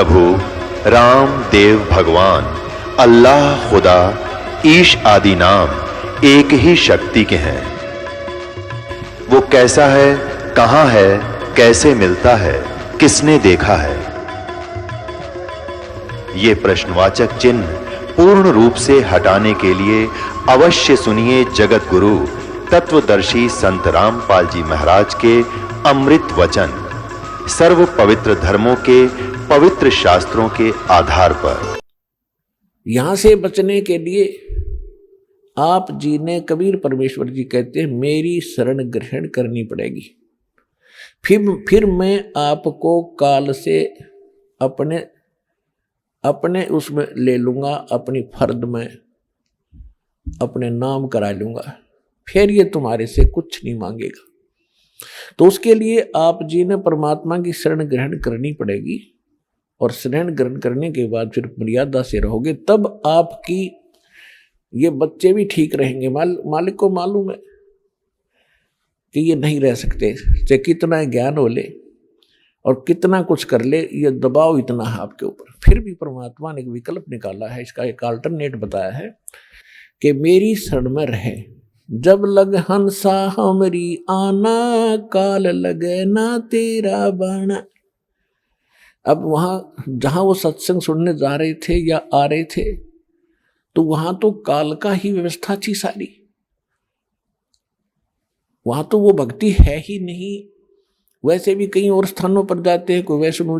प्रभु राम देव भगवान अल्लाह खुदा ईश आदि नाम एक ही शक्ति के हैं। वो कैसा है, कहां है, कैसे मिलता है, किसने देखा है? ये प्रश्नवाचक चिन्ह पूर्ण रूप से हटाने के लिए अवश्य सुनिए जगत गुरु तत्वदर्शी संत रामपाल जी महाराज के अमृत वचन, सर्व पवित्र धर्मों के पवित्र शास्त्रों के आधार पर। यहां से बचने के लिए आप जी ने, कबीर परमेश्वर जी कहते हैं, मेरी शरण ग्रहण करनी पड़ेगी। फिर मैं आपको काल से अपने उसमें ले लूंगा, अपनी फर्द में अपने नाम करा लूंगा, फिर ये तुम्हारे से कुछ नहीं मांगेगा। तो उसके लिए आप जी ने परमात्मा की शरण ग्रहण करनी पड़ेगी, और शरण ग्रहण करने के बाद फिर मर्यादा से रहोगे, तब आपकी ये बच्चे भी ठीक रहेंगे। मालिक को मालूम है कि ये नहीं रह सकते, चाहे कितना ज्ञान हो ले और कितना कुछ कर ले, ये दबाव इतना है आपके ऊपर। फिर भी परमात्मा ने एक विकल्प निकाला है, इसका एक अल्टरनेट बताया है कि मेरी शरण में रहे। जब लग हंसा हमरी आना, काल लगे ना तेरा बाणा। अब वहां जहां वो सत्संग सुनने जा रहे थे या आ रहे थे, तो वहां तो काल का ही व्यवस्था थी सारी। वहां तो वो भक्ति है ही नहीं। वैसे भी कई और स्थानों पर जाते हैं, कोई वैष्णो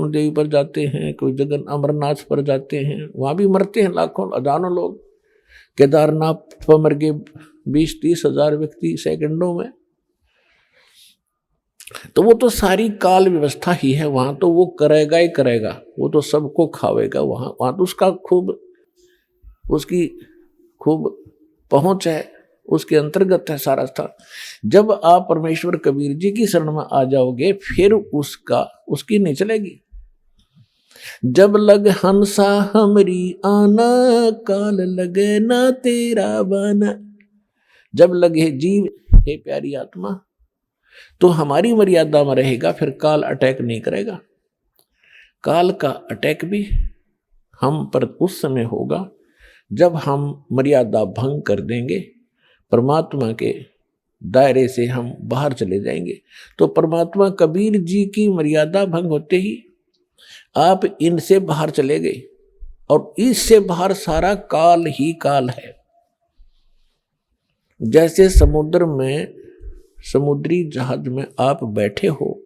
देवी पर जाते हैं, कोई जगन अमरनाथ पर जाते हैं, वहां भी मरते हैं लाखों हजारों लोग। केदारनाथ पर मर गए 20-30 हजार व्यक्ति सेकंडों में। तो वो तो सारी काल व्यवस्था ही है। वहां तो वो करेगा ही करेगा, वो तो सबको खावेगा। वहां तो उसकी खूब पहुंच है, उसके अंतर्गत है सारा स्थान। जब आप परमेश्वर कबीर जी की शरण में आ जाओगे, फिर उसकी नहीं चलेगी। जब लग हंसा हमरी आना, काल लगे ना तेरा बाना। जब लगे जीव, हे प्यारी आत्मा, तो हमारी मर्यादा में रहेगा, फिर काल अटैक नहीं करेगा। काल का अटैक भी हम पर उस समय होगा जब हम मर्यादा भंग कर देंगे, परमात्मा के दायरे से हम बाहर चले जाएंगे। तो परमात्मा कबीर जी की मर्यादा भंग होते ही आप इनसे बाहर चले गए, और इससे बाहर सारा काल ही काल है। जैसे समुद्र में, समुद्री जहाज में आप बैठे हो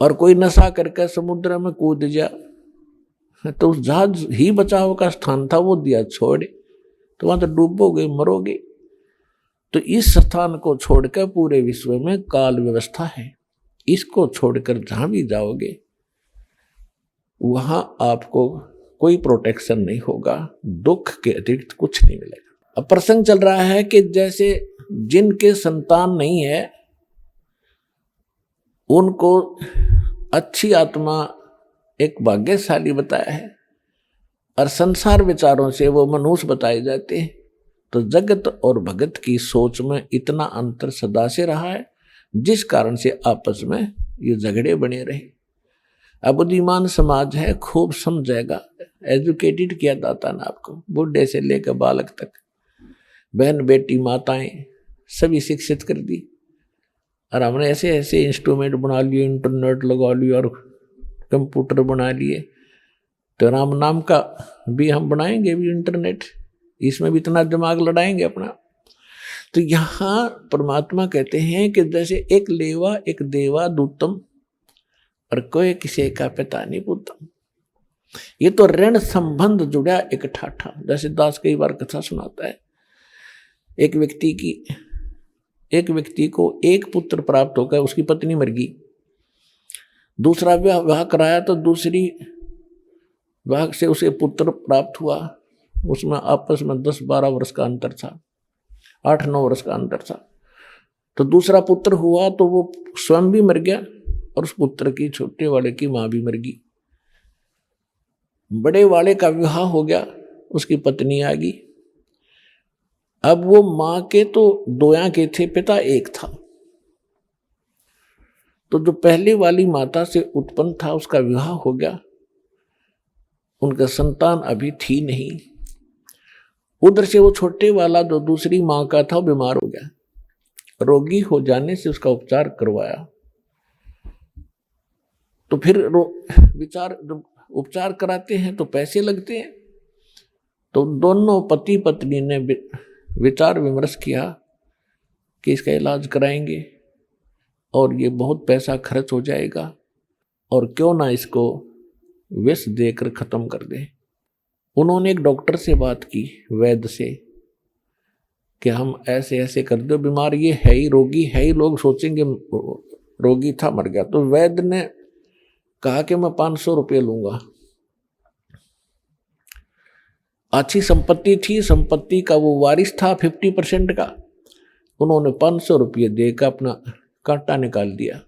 और कोई नशा करके समुद्र में कूद जा, तो उस जहाज ही बचाव का स्थान था, वो दिया छोड़, तो वहां तो डूबोगे, मरोगे। तो इस स्थान को छोड़कर पूरे विश्व में काल व्यवस्था है। इसको छोड़कर जहां भी जाओगे, वहां आपको कोई प्रोटेक्शन नहीं होगा, दुख के अतिरिक्त कुछ नहीं मिलेगा। अब प्रसंग चल रहा है कि जैसे जिनके संतान नहीं है, उनको अच्छी आत्मा एक भाग्यशाली बताया है, और संसार विचारों से वो मनुष्य बताए जाते हैं। तो जगत और भगत की सोच में इतना अंतर सदा से रहा है, जिस कारण से आपस में ये झगड़े बने रहे। अब बुद्धिमान समाज है, खूब समझेगा, एजुकेटेड किया जाता ना आपको, बुढ़े से लेकर बालक तक, बहन बेटी माताएं सभी शिक्षित कर दी। और हमने ऐसे ऐसे इंस्ट्रूमेंट बना लिए, इंटरनेट लगा लिया और कंप्यूटर बना लिए, तो राम नाम का भी हम बनाएंगे भी इंटरनेट, इसमें भी इतना दिमाग लड़ाएंगे अपना। तो यहां परमात्मा कहते हैं कि जैसे एक लेवा एक देवा दूतम, और कोई किसी का पिता नहीं पूतम। ये तो ऋण संबंध जुड़ा एक ठाठा। जैसे दास कई बार कथा सुनाता है, एक व्यक्ति को एक पुत्र प्राप्त होकर उसकी पत्नी मर गई, दूसरा विवाह कराया तो दूसरी विवाह से उसे पुत्र प्राप्त हुआ। उसमें आपस में 10-12 वर्ष का अंतर था, 8-9 वर्ष का अंतर था। तो दूसरा पुत्र हुआ तो वो स्वयं भी मर गया, और उस पुत्र की छोटे वाले की मां भी मर गई। बड़े वाले का विवाह हो गया, उसकी पत्नी आ गई। अब वो मां के तो दोया के थे, पिता एक था। तो जो पहली वाली माता से उत्पन्न था उसका विवाह हो गया, उनका संतान अभी थी नहीं। उधर से वो छोटे वाला जो दूसरी माँ का था वो बीमार हो गया। रोगी हो जाने से उसका उपचार करवाया, तो फिर विचार जब उपचार कराते हैं तो पैसे लगते हैं। तो दोनों पति पत्नी ने विचार विमर्श किया कि इसका इलाज कराएंगे और ये बहुत पैसा खर्च हो जाएगा, और क्यों ना इसको विष देकर खत्म कर दे। उन्होंने एक डॉक्टर से बात की, वैद्य से, कि हम ऐसे ऐसे कर दो, बीमार ये है ही, रोगी है ही, लोग सोचेंगे रोगी था मर गया। तो वैद्य ने कहा कि मैं 500 रुपये लूंगा। अच्छी संपत्ति थी, संपत्ति का वो वारिस था 50% का। उन्होंने 500 रुपये देकर अपना कांटा निकाल दिया,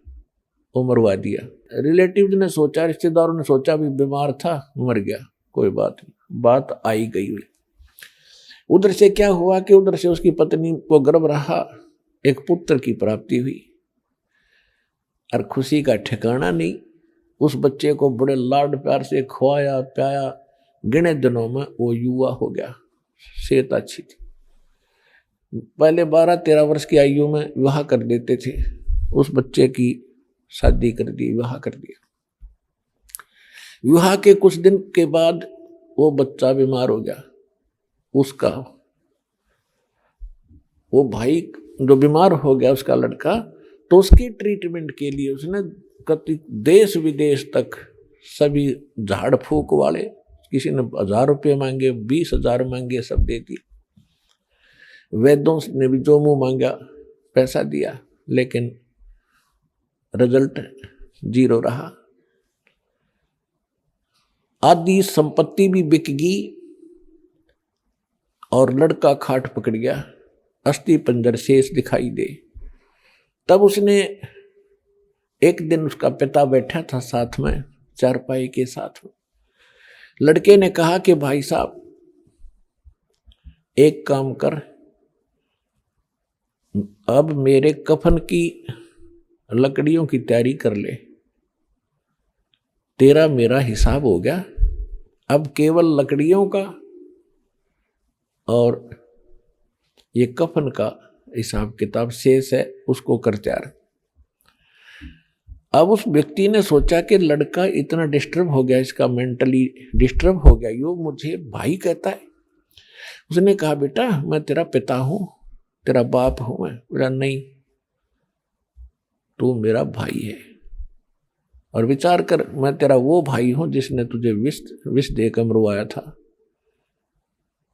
वो मरवा दिया। रिलेटिव ने सोचा, रिश्तेदारों ने सोचा भी बीमार था मर गया, कोई बात नहीं, बात आई गई हुई। उधर से क्या हुआ कि उधर से उसकी पत्नी को गर्भ रहा, एक पुत्र की प्राप्ति हुई, और खुशी का ठिकाना नहीं। उस बच्चे को बड़े लाड प्यार से खुआया प्याया, गिने दिनों में वो युवा हो गया, सेहत अच्छी थी। पहले 12-13 वर्ष की आयु में विवाह कर देते थे, उस बच्चे की शादी कर दी, विवाह कर दिया। विवाह के कुछ दिन के बाद वो बच्चा बीमार हो गया। उसका वो भाई जो बीमार हो गया, उसका लड़का, तो उसके ट्रीटमेंट के लिए उसने कति देश विदेश तक सभी झाड़ फूक वाले, किसी ने 1000 रुपये मांगे, 20,000 मांगे, सब दे दिए। वैद्यों ने भी जो मुंह मांगा पैसा दिया, लेकिन रिजल्ट 0 रहा। आधी संपत्ति भी बिक गई और लड़का खाट पकड़ गया, अस्थि पंजर शेष दिखाई दे। तब उसने एक दिन, उसका पिता बैठा था साथ में, चारपाई के साथ में। लड़के ने कहा कि भाई साहब एक काम कर, अब मेरे कफन की लकड़ियों की तैयारी कर ले, तेरा मेरा हिसाब हो गया, अब केवल लकड़ियों का और ये कफन का हिसाब किताब शेष है, उसको कर तैयार। अब उस व्यक्ति ने सोचा कि लड़का इतना डिस्टर्ब हो गया, इसका मेंटली डिस्टर्ब हो गया, यो मुझे भाई कहता है। उसने कहा बेटा मैं तेरा पिता हूं, तेरा बाप हूं मैं। बोला नहीं, तू मेरा भाई है, और विचार कर मैं तेरा वो भाई हूं जिसने तुझे विष देकर मरवाया था।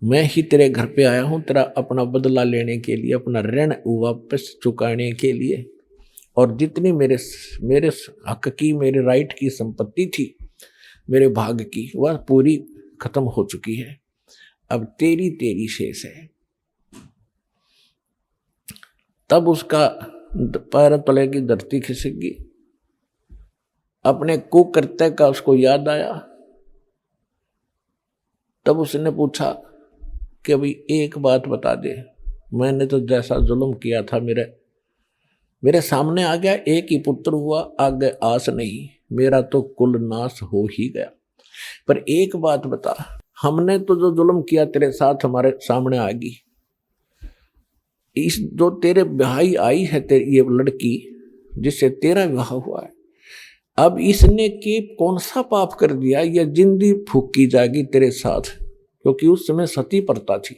मैं ही तेरे घर पे आया हूं तेरा अपना बदला लेने के लिए, अपना ऋण वापस चुकाने के लिए, और जितनी मेरे हक की, मेरे राइट की संपत्ति थी, मेरे भाग की, वह पूरी खत्म हो चुकी है, अब तेरी शेष है। तब उसका पैर तले की धरती खिसक गई, अपने कुकृत्य का उसको याद आया। तब उसने पूछा कि अभी एक बात बता दे, मैंने तो जैसा जुल्म किया था मेरे सामने आ गया, एक ही पुत्र हुआ, आगे आस नहीं, मेरा तो कुल नाश हो ही गया। पर एक बात बता, हमने तो जो जुल्म किया तेरे साथ हमारे सामने आ गई, इस जो तेरे भाई आई है ये लड़की जिससे तेरा विवाह हुआ है, अब इसने के कौन सा पाप कर दिया, यह जिंदगी फूकी जाएगी तेरे साथ, क्योंकि उस समय सती प्रथा थी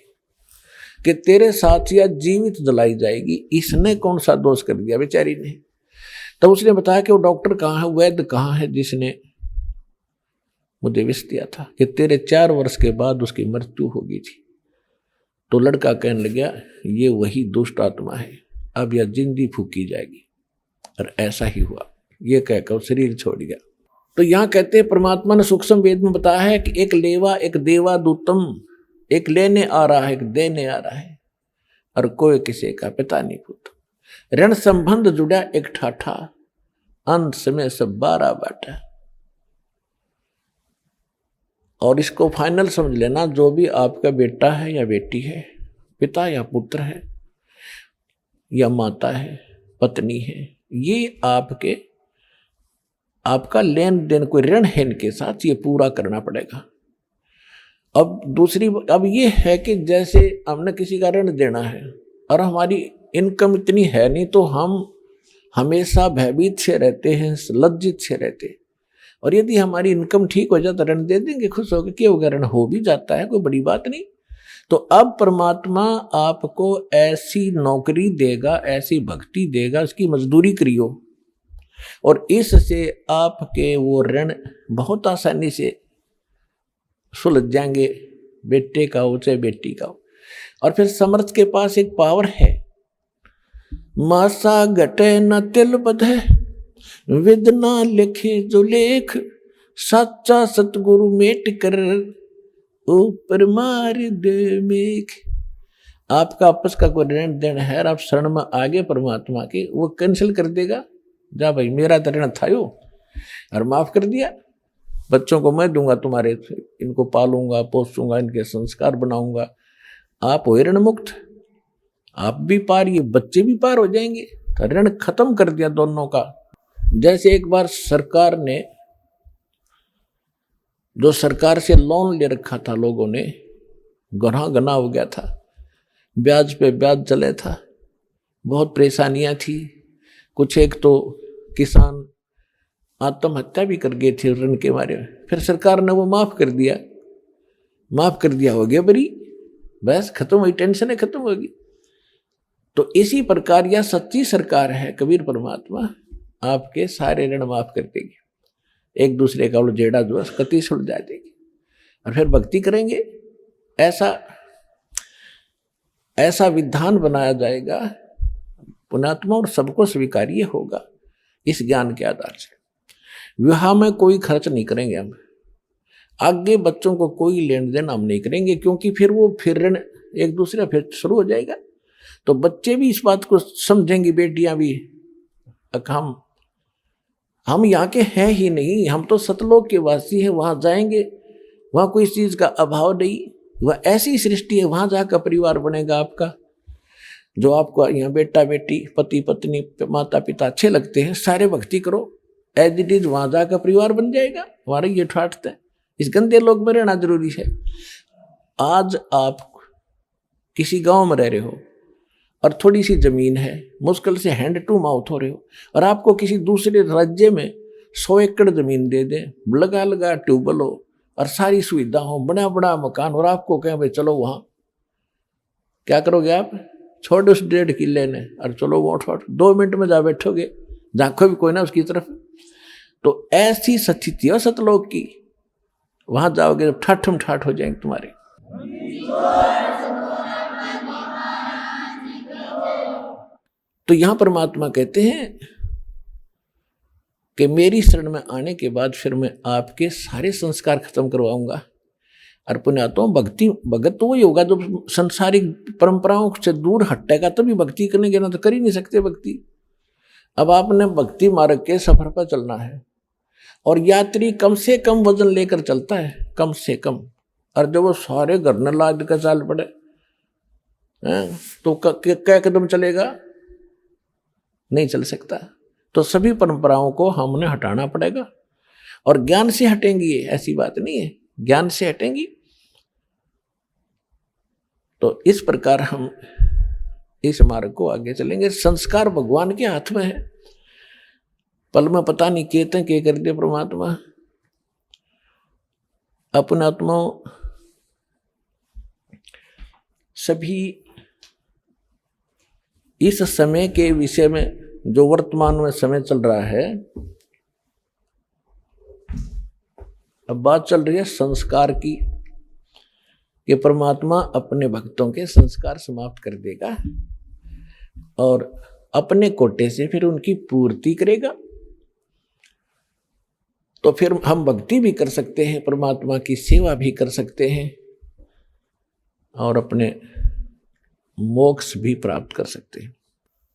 कि तेरे साथ या जीवित जलाई जाएगी। इसने कौन सा दोष कर दिया बेचारी ने। तब उसने बताया कि वो डॉक्टर कहाँ है, वैद्य कहाँ है जिसने मुझे विष दिया था, कि तेरे 4 वर्ष के बाद उसकी मृत्यु हो गई थी। तो लड़का कहने लगा ये वही दुष्ट आत्मा है, अब यह जिंदगी फूकी जाएगी। और ऐसा ही हुआ, ये कहकर शरीर छोड़ गया। तो यहाँ कहते हैं परमात्मा ने सूक्ष्म वेद में बताया है कि एक लेवा एक देवा दूतम, एक लेने आ रहा है एक देने आ रहा है, और कोई किसी का पिता नहीं पुत्र। ऋण संबंध जुड़ा एक ठाठा, अंत समय सब 12 बाटा। और इसको फाइनल समझ लेना, जो भी आपका बेटा है या बेटी है, पिता या पुत्र है या माता है, पत्नी है, ये आपके आपका लेन देन कोई ऋण है इनके साथ, ये पूरा करना पड़ेगा। अब दूसरी, अब ये है कि जैसे हमने किसी का ऋण देना है और हमारी इनकम इतनी है नहीं, तो हम हमेशा भयभीत से रहते हैं, लज्जित से रहते हैं। और यदि हमारी इनकम ठीक हो जाए तो ऋण दे देंगे खुश होकर, क्या होगा, ऋण हो भी जाता है, कोई बड़ी बात नहीं। तो अब परमात्मा आपको ऐसी नौकरी देगा, ऐसी भक्ति देगा, उसकी मजदूरी करियो, और इससे आपके वो ऋण बहुत आसानी से सुलझ जाएंगे, बेटे का हो चाहे बेटी का हो। और फिर समर्थ के पास एक पावर है, मासा घटे न तिल बधे, विदना लिखे जो लेख, सच्चा सतगुरु मेट कर ऊपर मार दे मेघ। आपका आपस का कोई ऋण देन है और आप शरण में आगे परमात्मा के, वो कैंसिल कर देगा। जा भाई, मेरा तो ऋण था यो, और माफ कर दिया। बच्चों को मैं दूंगा तुम्हारे, इनको पालूंगा पोसूंगा, इनके संस्कार बनाऊंगा। आप हो ऋण मुक्त, आप भी पार, ये बच्चे भी पार हो जाएंगे। तो ऋण खत्म कर दिया दोनों का। जैसे एक बार सरकार ने, जो सरकार से लोन ले रखा था लोगों ने, गना हो गया था, ब्याज पे ब्याज चले था, बहुत परेशानियां थी। कुछ एक तो किसान आत्महत्या भी कर गए थे ऋण के मारे। फिर सरकार ने वो माफ कर दिया, हो गया बरी, बस खत्म हुई, टेंशन खत्म होगी। तो इसी प्रकार यह सच्ची सरकार है कबीर परमात्मा, आपके सारे ऋण माफ कर देगी। एक दूसरे का जेड़ा जो कति सुलझा देगी, और फिर भक्ति करेंगे। ऐसा विधान बनाया जाएगा पुण्यात्मा, और सबको स्वीकार्य होगा इस ज्ञान के आधार से। विवाह में कोई खर्च नहीं करेंगे हम, आगे बच्चों को कोई लेन देन हम नहीं करेंगे, क्योंकि फिर ऋण एक दूसरे फिर शुरू हो जाएगा। तो बच्चे भी इस बात को समझेंगे, बेटियां भी, हम यहाँ के हैं ही नहीं, हम तो सतलोक के वासी हैं, वहां जाएंगे, वहां कोई चीज का अभाव नहीं, वह ऐसी सृष्टि है, वहां जाकर परिवार बनेगा आपका। जो आपको यहाँ बेटा बेटी, पति पत्नी, माता पिता अच्छे लगते हैं, सारे भक्ति करो, एज इट इज वहां जाकर परिवार बन जाएगा। हमारे ये ठाटते हैं, इस गंदे लोग में रहना जरूरी है। आज आप किसी गांव में रह रहे हो और थोड़ी सी जमीन है, मुश्किल से हैंड टू माउथ हो रहे हो, और आपको किसी दूसरे राज्य में 100 एकड़ जमीन दे दे, लगा ट्यूबवेल हो और सारी सुविधा हो, बड़ा मकान, और आपको कहें भाई चलो वहां, क्या करोगे आप? छोड़ उस 1.5 किले ने और चलो वो 2 मिनट में जा बैठोगे, झांको भी कोई ना उसकी तरफ। तो ऐसी स्थिति है सतलोक की, वहां जाओगे जब ठाठम ठाठ हो जाएंगे तुम्हारे। तो यहां परमात्मा कहते हैं कि मेरी शरण में आने के बाद फिर मैं आपके सारे संस्कार खत्म करवाऊंगा। और पुण्यात्मा, भगत तो वही होगा जो संसारिक परंपराओं से दूर हटेगा, तभी भक्ति करेंगे, ना तो कर ही नहीं सकते भक्ति। अब आपने भक्ति मार्ग के सफर पर चलना है, और यात्री कम से कम वजन लेकर चलता है, कम से कम। और जब वो सारे घर न लाद कर चाल पड़े तो क्या कदम चलेगा? नहीं चल सकता। तो सभी परंपराओं को हमने हटाना पड़ेगा, और ज्ञान से हटेंगी, ऐसी बात नहीं है, ज्ञान से हटेंगी। तो इस प्रकार हम इस मार्ग को आगे चलेंगे। संस्कार भगवान के हाथ में है, पल में पता नहीं कहते के कर दे परमात्मा। अपने आत्मा सभी इस समय के विषय में, जो वर्तमान में समय चल रहा है, अब बात चल रही है संस्कार की, कि परमात्मा अपने भक्तों के संस्कार समाप्त कर देगा और अपने कोटे से फिर उनकी पूर्ति करेगा। तो फिर हम भक्ति भी कर सकते हैं, परमात्मा की सेवा भी कर सकते हैं, और अपने मोक्ष भी प्राप्त कर सकते हैं।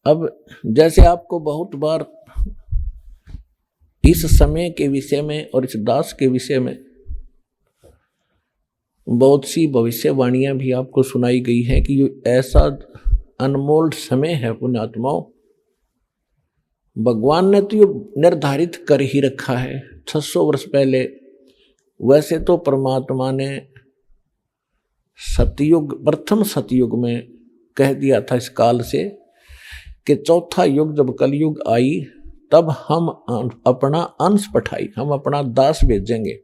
अब जैसे आपको बहुत बार इस समय के विषय में और इस दास के विषय में बहुत सी भविष्यवाणियां भी आपको सुनाई गई है कि ये ऐसा अनमोल समय है पुण्यात्माओं, भगवान ने तो ये निर्धारित कर ही रखा है 600 वर्ष पहले। वैसे तो परमात्मा ने सतयुग, प्रथम सतयुग में कह दिया था इस काल से कि चौथा युग जब कलयुग आई तब हम अपना अंश पठाई, हम अपना दास भेजेंगे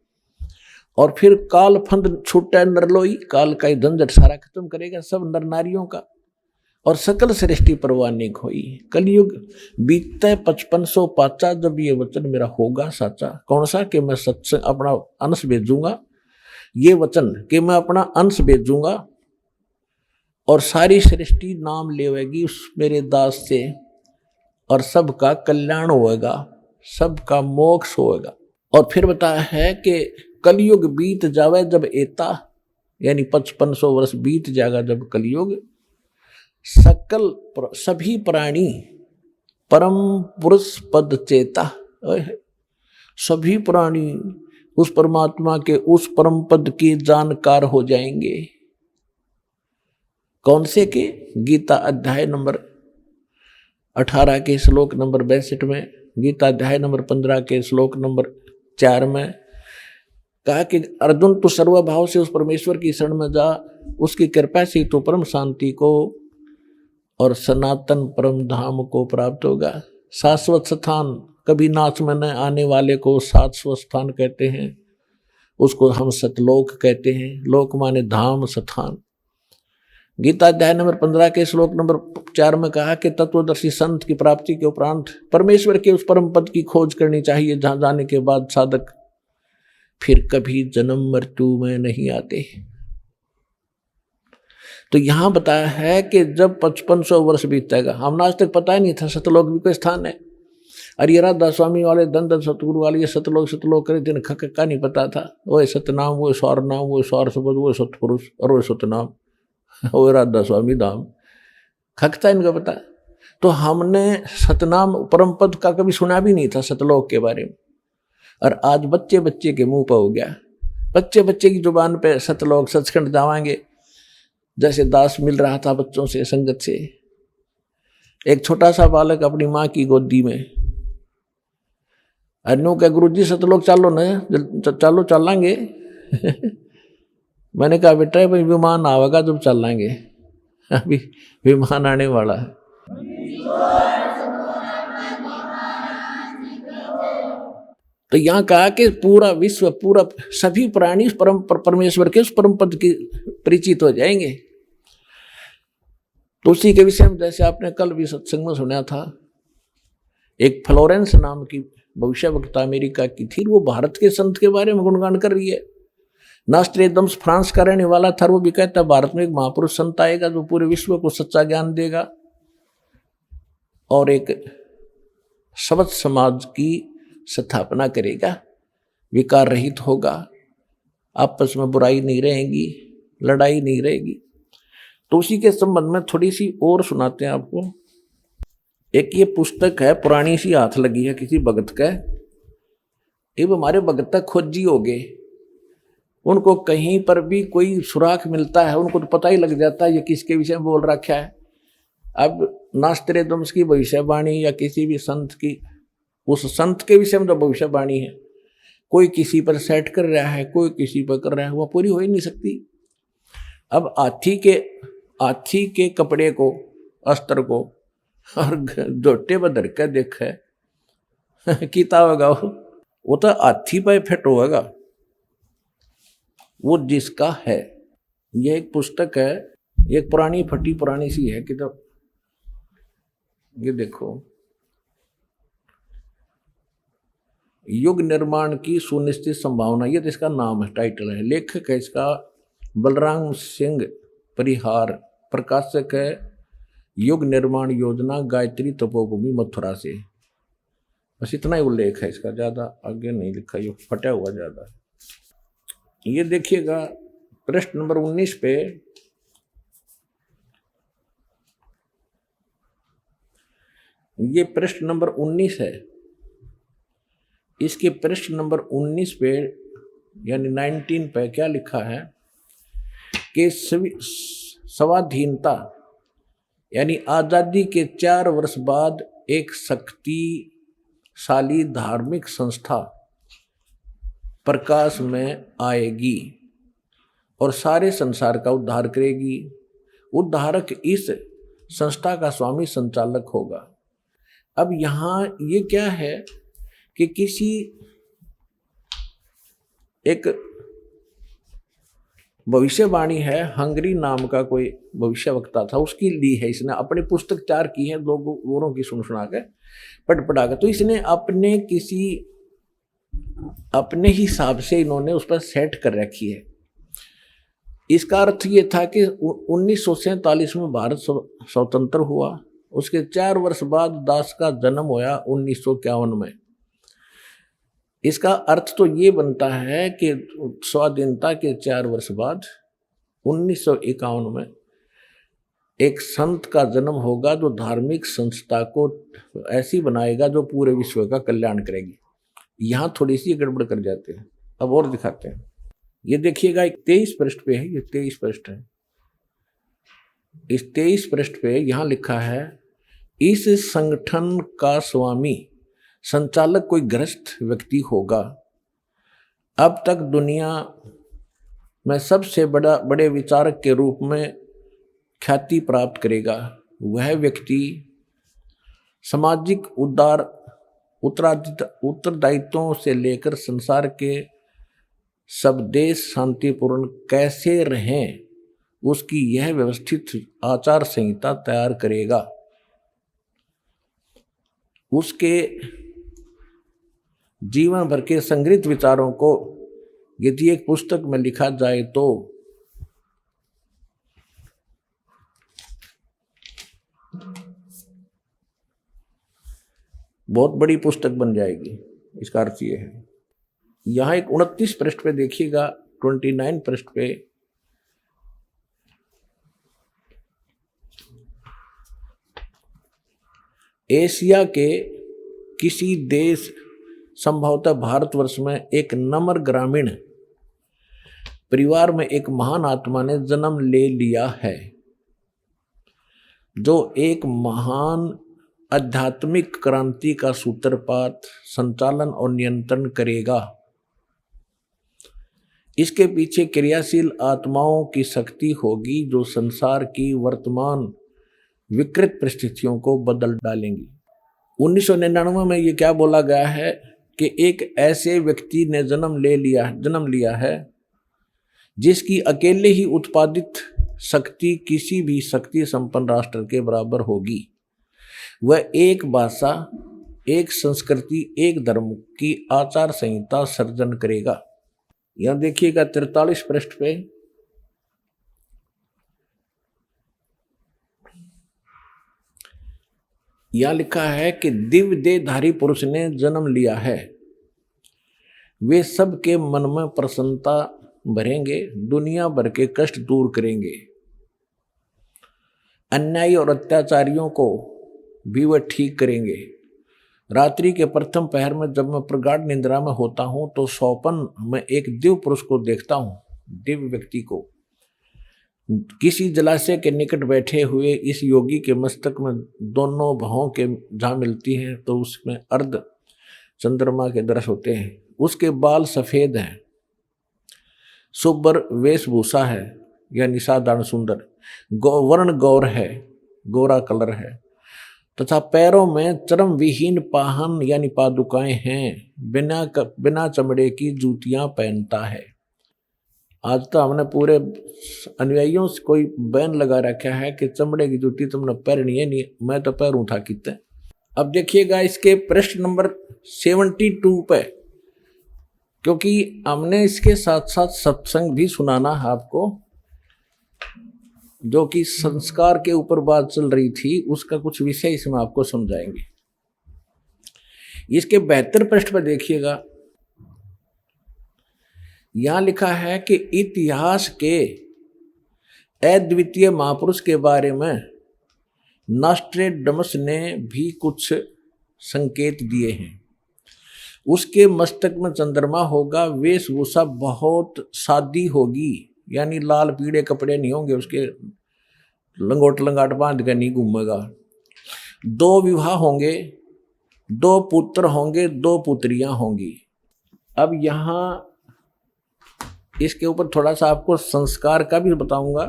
और फिर काल फंद छूटा नरलोई, काल का ही झंझट सारा खत्म करेगा सब नर नारियों का और सकल सृष्टि परवानी खोई। कलयुग बीतता 5500 पाचा जब ये वचन मेरा होगा साचा। कौन सा? कि मैं सत्संग अपना अंश भेजूंगा, ये वचन कि मैं अपना अंश भेजूंगा और सारी सृष्टि नाम लेवेगी उस मेरे दास से और सबका कल्याण होएगा, सबका मोक्ष होएगा। और फिर बताया है कि कलयुग बीत जावे जब एता, यानी 5500 वर्ष बीत जाएगा जब कलयुग, सकल सभी प्राणी परम पुरुष पद चेता, सभी प्राणी उस परमात्मा के उस परम पद के जानकार हो जाएंगे। कौन से के? गीता अध्याय नंबर 18 के श्लोक नंबर 62 में, गीता अध्याय नंबर 15 के श्लोक नंबर 4 में कहा कि अर्जुन तू सर्वभाव से उस परमेश्वर की शरण में जा, उसकी कृपा से तो परम शांति को और सनातन परम धाम को प्राप्त होगा। शाश्वत स्थान, कभी नाश में न आने वाले को शाश्वत स्थान कहते हैं, उसको हम सतलोक कहते हैं। लोक माने धाम, स्थान। गीता अध्याय नंबर 15 के श्लोक नंबर 4 में कहा कि तत्वदर्शी संत की प्राप्ति के उपरांत परमेश्वर के उस परम पद की खोज करनी चाहिए जहां जाने के बाद साधक फिर कभी जन्म मृत्यु में नहीं आते। तो यहां बताया है कि जब 5500 वर्ष बीतेगा, हमने आज तक पता ही नहीं था सतलोक भी कोई स्थान है। और ये राधा स्वामी वाले दंड सतगुरु वाले ये सतलोक करे दिन खक का नहीं पता था। वो सतनाम, वो स्वर नाम, वो स्वर शब्द, वो सतपुरुष और वो सतनाम, वो राधा स्वामी धाम, खकता इनका पता। तो हमने सतनाम परम पद का कभी सुना भी नहीं था सतलोक के बारे में, और आज बच्चे बच्चे के मुंह पर हो गया। बच्चे बच्चे की जुबान पे सतलोक सचखंड जावाएंगे, जैसे दास मिल रहा था बच्चों से, संगत से। एक छोटा सा बालक अपनी माँ की गोदी में, अनु के गुरु जी सतलोक चालो न, चालो चलेंगे। मैंने कहा बेटा भाई विमान आवेगा जब चलेंगे, अभी विमान आने वाला है। तो यहाँ कहा कि पूरा विश्व, पूरा सभी प्राणी परमेश्वर के उस परम पद की परिचित हो जाएंगे। तो उसी के विषय में जैसे आपने कल भी सत्संग में सुना था, एक फ्लोरेंस नाम की भविष्य वक्ता अमेरिका की थी, वो भारत के संत के बारे में गुणगान कर रही है। नास्ट्रेदम्स फ्रांस का रहने वाला था, वो भी कहता है भारत में एक महापुरुष संत आएगा जो पूरे विश्व को सच्चा ज्ञान देगा और एक शब्द समाज की स्थापना करेगा, विकार रहित होगा, आपस में बुराई नहीं रहेगी, लड़ाई नहीं रहेगी। तो उसी के संबंध में थोड़ी सी और सुनाते हैं आपको। एक ये पुस्तक है, पुरानी सी, हाथ लगी है किसी भगत का। ये हमारे भगत तक खोजी हो गए, उनको कहीं पर भी कोई सुराख मिलता है उनको तो पता ही लग जाता है ये किसके विषय में बोल रखा है। अब नास्ट्रेदम्स की भविष्यवाणी या किसी भी संत की, उस संत के विषय में जो भविष्यवाणी है, कोई किसी पर सेट कर रहा है, कोई किसी पर कर रहा है, वह पूरी हो ही नहीं सकती। अब हाथी के कपड़े को, अस्त्र को और जोटे पर धर के देखे कीता होगा, वो तो हाथी पर फिट होगा, वो जिसका है। यह एक पुस्तक है, एक पुरानी फटी पुरानी सी है किताब। ये देखो, युग निर्माण की सुनिश्चित संभावना, ये तो इसका नाम है, टाइटल है। लेखक है इसका बलराम सिंह परिहार, प्रकाशक है युग निर्माण योजना, गायत्री तपोभूमि, मथुरा से। बस इतना ही उल्लेख है इसका, ज्यादा आगे नहीं लिखा, ये फटा हुआ ज्यादा है। ये देखिएगा पृष्ठ नंबर 19 पे, ये पृष्ठ नंबर 19 है। इसके पृष्ठ नंबर 19 पे यानी 19 पे क्या लिखा है कि स्वाधीनता यानी आजादी के 4 वर्ष बाद एक शक्तिशाली धार्मिक संस्था प्रकाश में आएगी और सारे संसार का उद्धार करेगी। उद्धारक इस संस्था का स्वामी संचालक होगा। अब यहाँ ये क्या है कि किसी एक भविष्यवाणी है, हंगरी नाम का कोई भविष्यवक्ता था, उसकी ली है इसने, अपनी पुस्तक तैयार की है, 2 गोरों की सुना के पढ़ा के। तो इसने अपने हिसाब से इन्होंने उस पर सेट कर रखी है। इसका अर्थ ये था कि 1947 में भारत स्वतंत्र हुआ, उसके 4 वर्ष बाद दास का जन्म होया 1951 में। इसका अर्थ तो ये बनता है कि स्वाधीनता के 4 वर्ष बाद 1951 में एक संत का जन्म होगा जो धार्मिक संस्था को ऐसी बनाएगा जो पूरे विश्व का कल्याण करेगी। यहाँ थोड़ी सी गड़बड़ कर जाते हैं। अब और दिखाते हैं। ये देखिएगा 23 पृष्ठ पे है, ये 23 पृष्ठ है। इस 23 पृष्ठ पे यहाँ लिखा है, इस संगठन का स्वामी संचालक कोई गृहस्थ व्यक्ति होगा। अब तक दुनिया में सबसे बड़े विचारक के रूप में ख्याति प्राप्त करेगा। वह व्यक्ति सामाजिक उत्तरदायित्वों से लेकर संसार के सब देश शांतिपूर्ण कैसे रहें उसकी यह व्यवस्थित आचार संहिता तैयार करेगा। उसके जीवन भर के संग्रहित विचारों को यदि एक पुस्तक में लिखा जाए तो बहुत बड़ी पुस्तक बन जाएगी। इसका अर्थ ये है। यहाँ एक 29 पृष्ठ पे देखिएगा, 29 पृष्ठ पे एशिया के किसी देश, संभवतः भारतवर्ष में, एक नम्र ग्रामीण परिवार में एक महान आत्मा ने जन्म ले लिया है जो एक महान आध्यात्मिक क्रांति का सूत्रपात, संचालन और नियंत्रण करेगा। इसके पीछे क्रियाशील आत्माओं की शक्ति होगी जो संसार की वर्तमान विकृत परिस्थितियों को बदल डालेंगी। 1999 में ये क्या बोला गया है कि एक ऐसे व्यक्ति ने जन्म लिया है जिसकी अकेले ही उत्पादित शक्ति किसी भी शक्ति संपन्न राष्ट्र के बराबर होगी। वह एक भाषा, एक संस्कृति, एक धर्म की आचार संहिता सर्जन करेगा। यहां देखिएगा 43 पृष्ठ पे यह लिखा है कि दिव्य देहधारी पुरुष ने जन्म लिया है। वे सबके मन में प्रसन्नता भरेंगे, दुनिया भर के कष्ट दूर करेंगे। अन्यायी और अत्याचारियों को भी वह ठीक करेंगे। रात्रि के प्रथम पहर में जब मैं प्रगाढ़ निद्रा में होता हूं तो स्वप्न में एक दिव्य पुरुष को देखता हूं, दिव्य व्यक्ति को। किसी जलाशय के निकट बैठे हुए इस योगी के मस्तक में दोनों भौं के जहाँ मिलती हैं तो उसमें अर्ध चंद्रमा के दृश्य होते हैं। उसके बाल सफेद हैं, सुब्र वेशभूषा है, यानी साधारण सुंदर, वर्ण गौर है, गोरा कलर है, तथा पैरों में चर्म विहीन पाहन यानी पादुकाएं हैं। बिना चमड़े की जूतियां पहनता है। आज तो हमने पूरे अनुयायियों से कोई बैन लगा रखा है कि चमड़े की जूती तुमने पहननी है नहीं, मैं तो पैरूं था कितने। अब देखिएगा इसके प्रश्न नंबर 72 पे, क्योंकि हमने इसके साथ साथ सत्संग भी सुनाना है आपको, जो कि संस्कार के ऊपर बात चल रही थी, उसका कुछ विषय इसमें आपको समझाएंगे। इसके 72 पृष्ठ पर देखिएगा, यहां लिखा है कि इतिहास के अद्वितीय महापुरुष के बारे में नॉस्ट्रेडमस ने भी कुछ संकेत दिए हैं। उसके मस्तक में चंद्रमा होगा, वेशभूषा बहुत सादी होगी, यानी लाल पीले कपड़े नहीं होंगे उसके, लंगोट लंगाट बांध के नहीं घूमेगा। 2 विवाह होंगे, 2 पुत्र होंगे, 2 पुत्रियां होंगी। अब यहां इसके ऊपर थोड़ा सा आपको संस्कार का भी बताऊंगा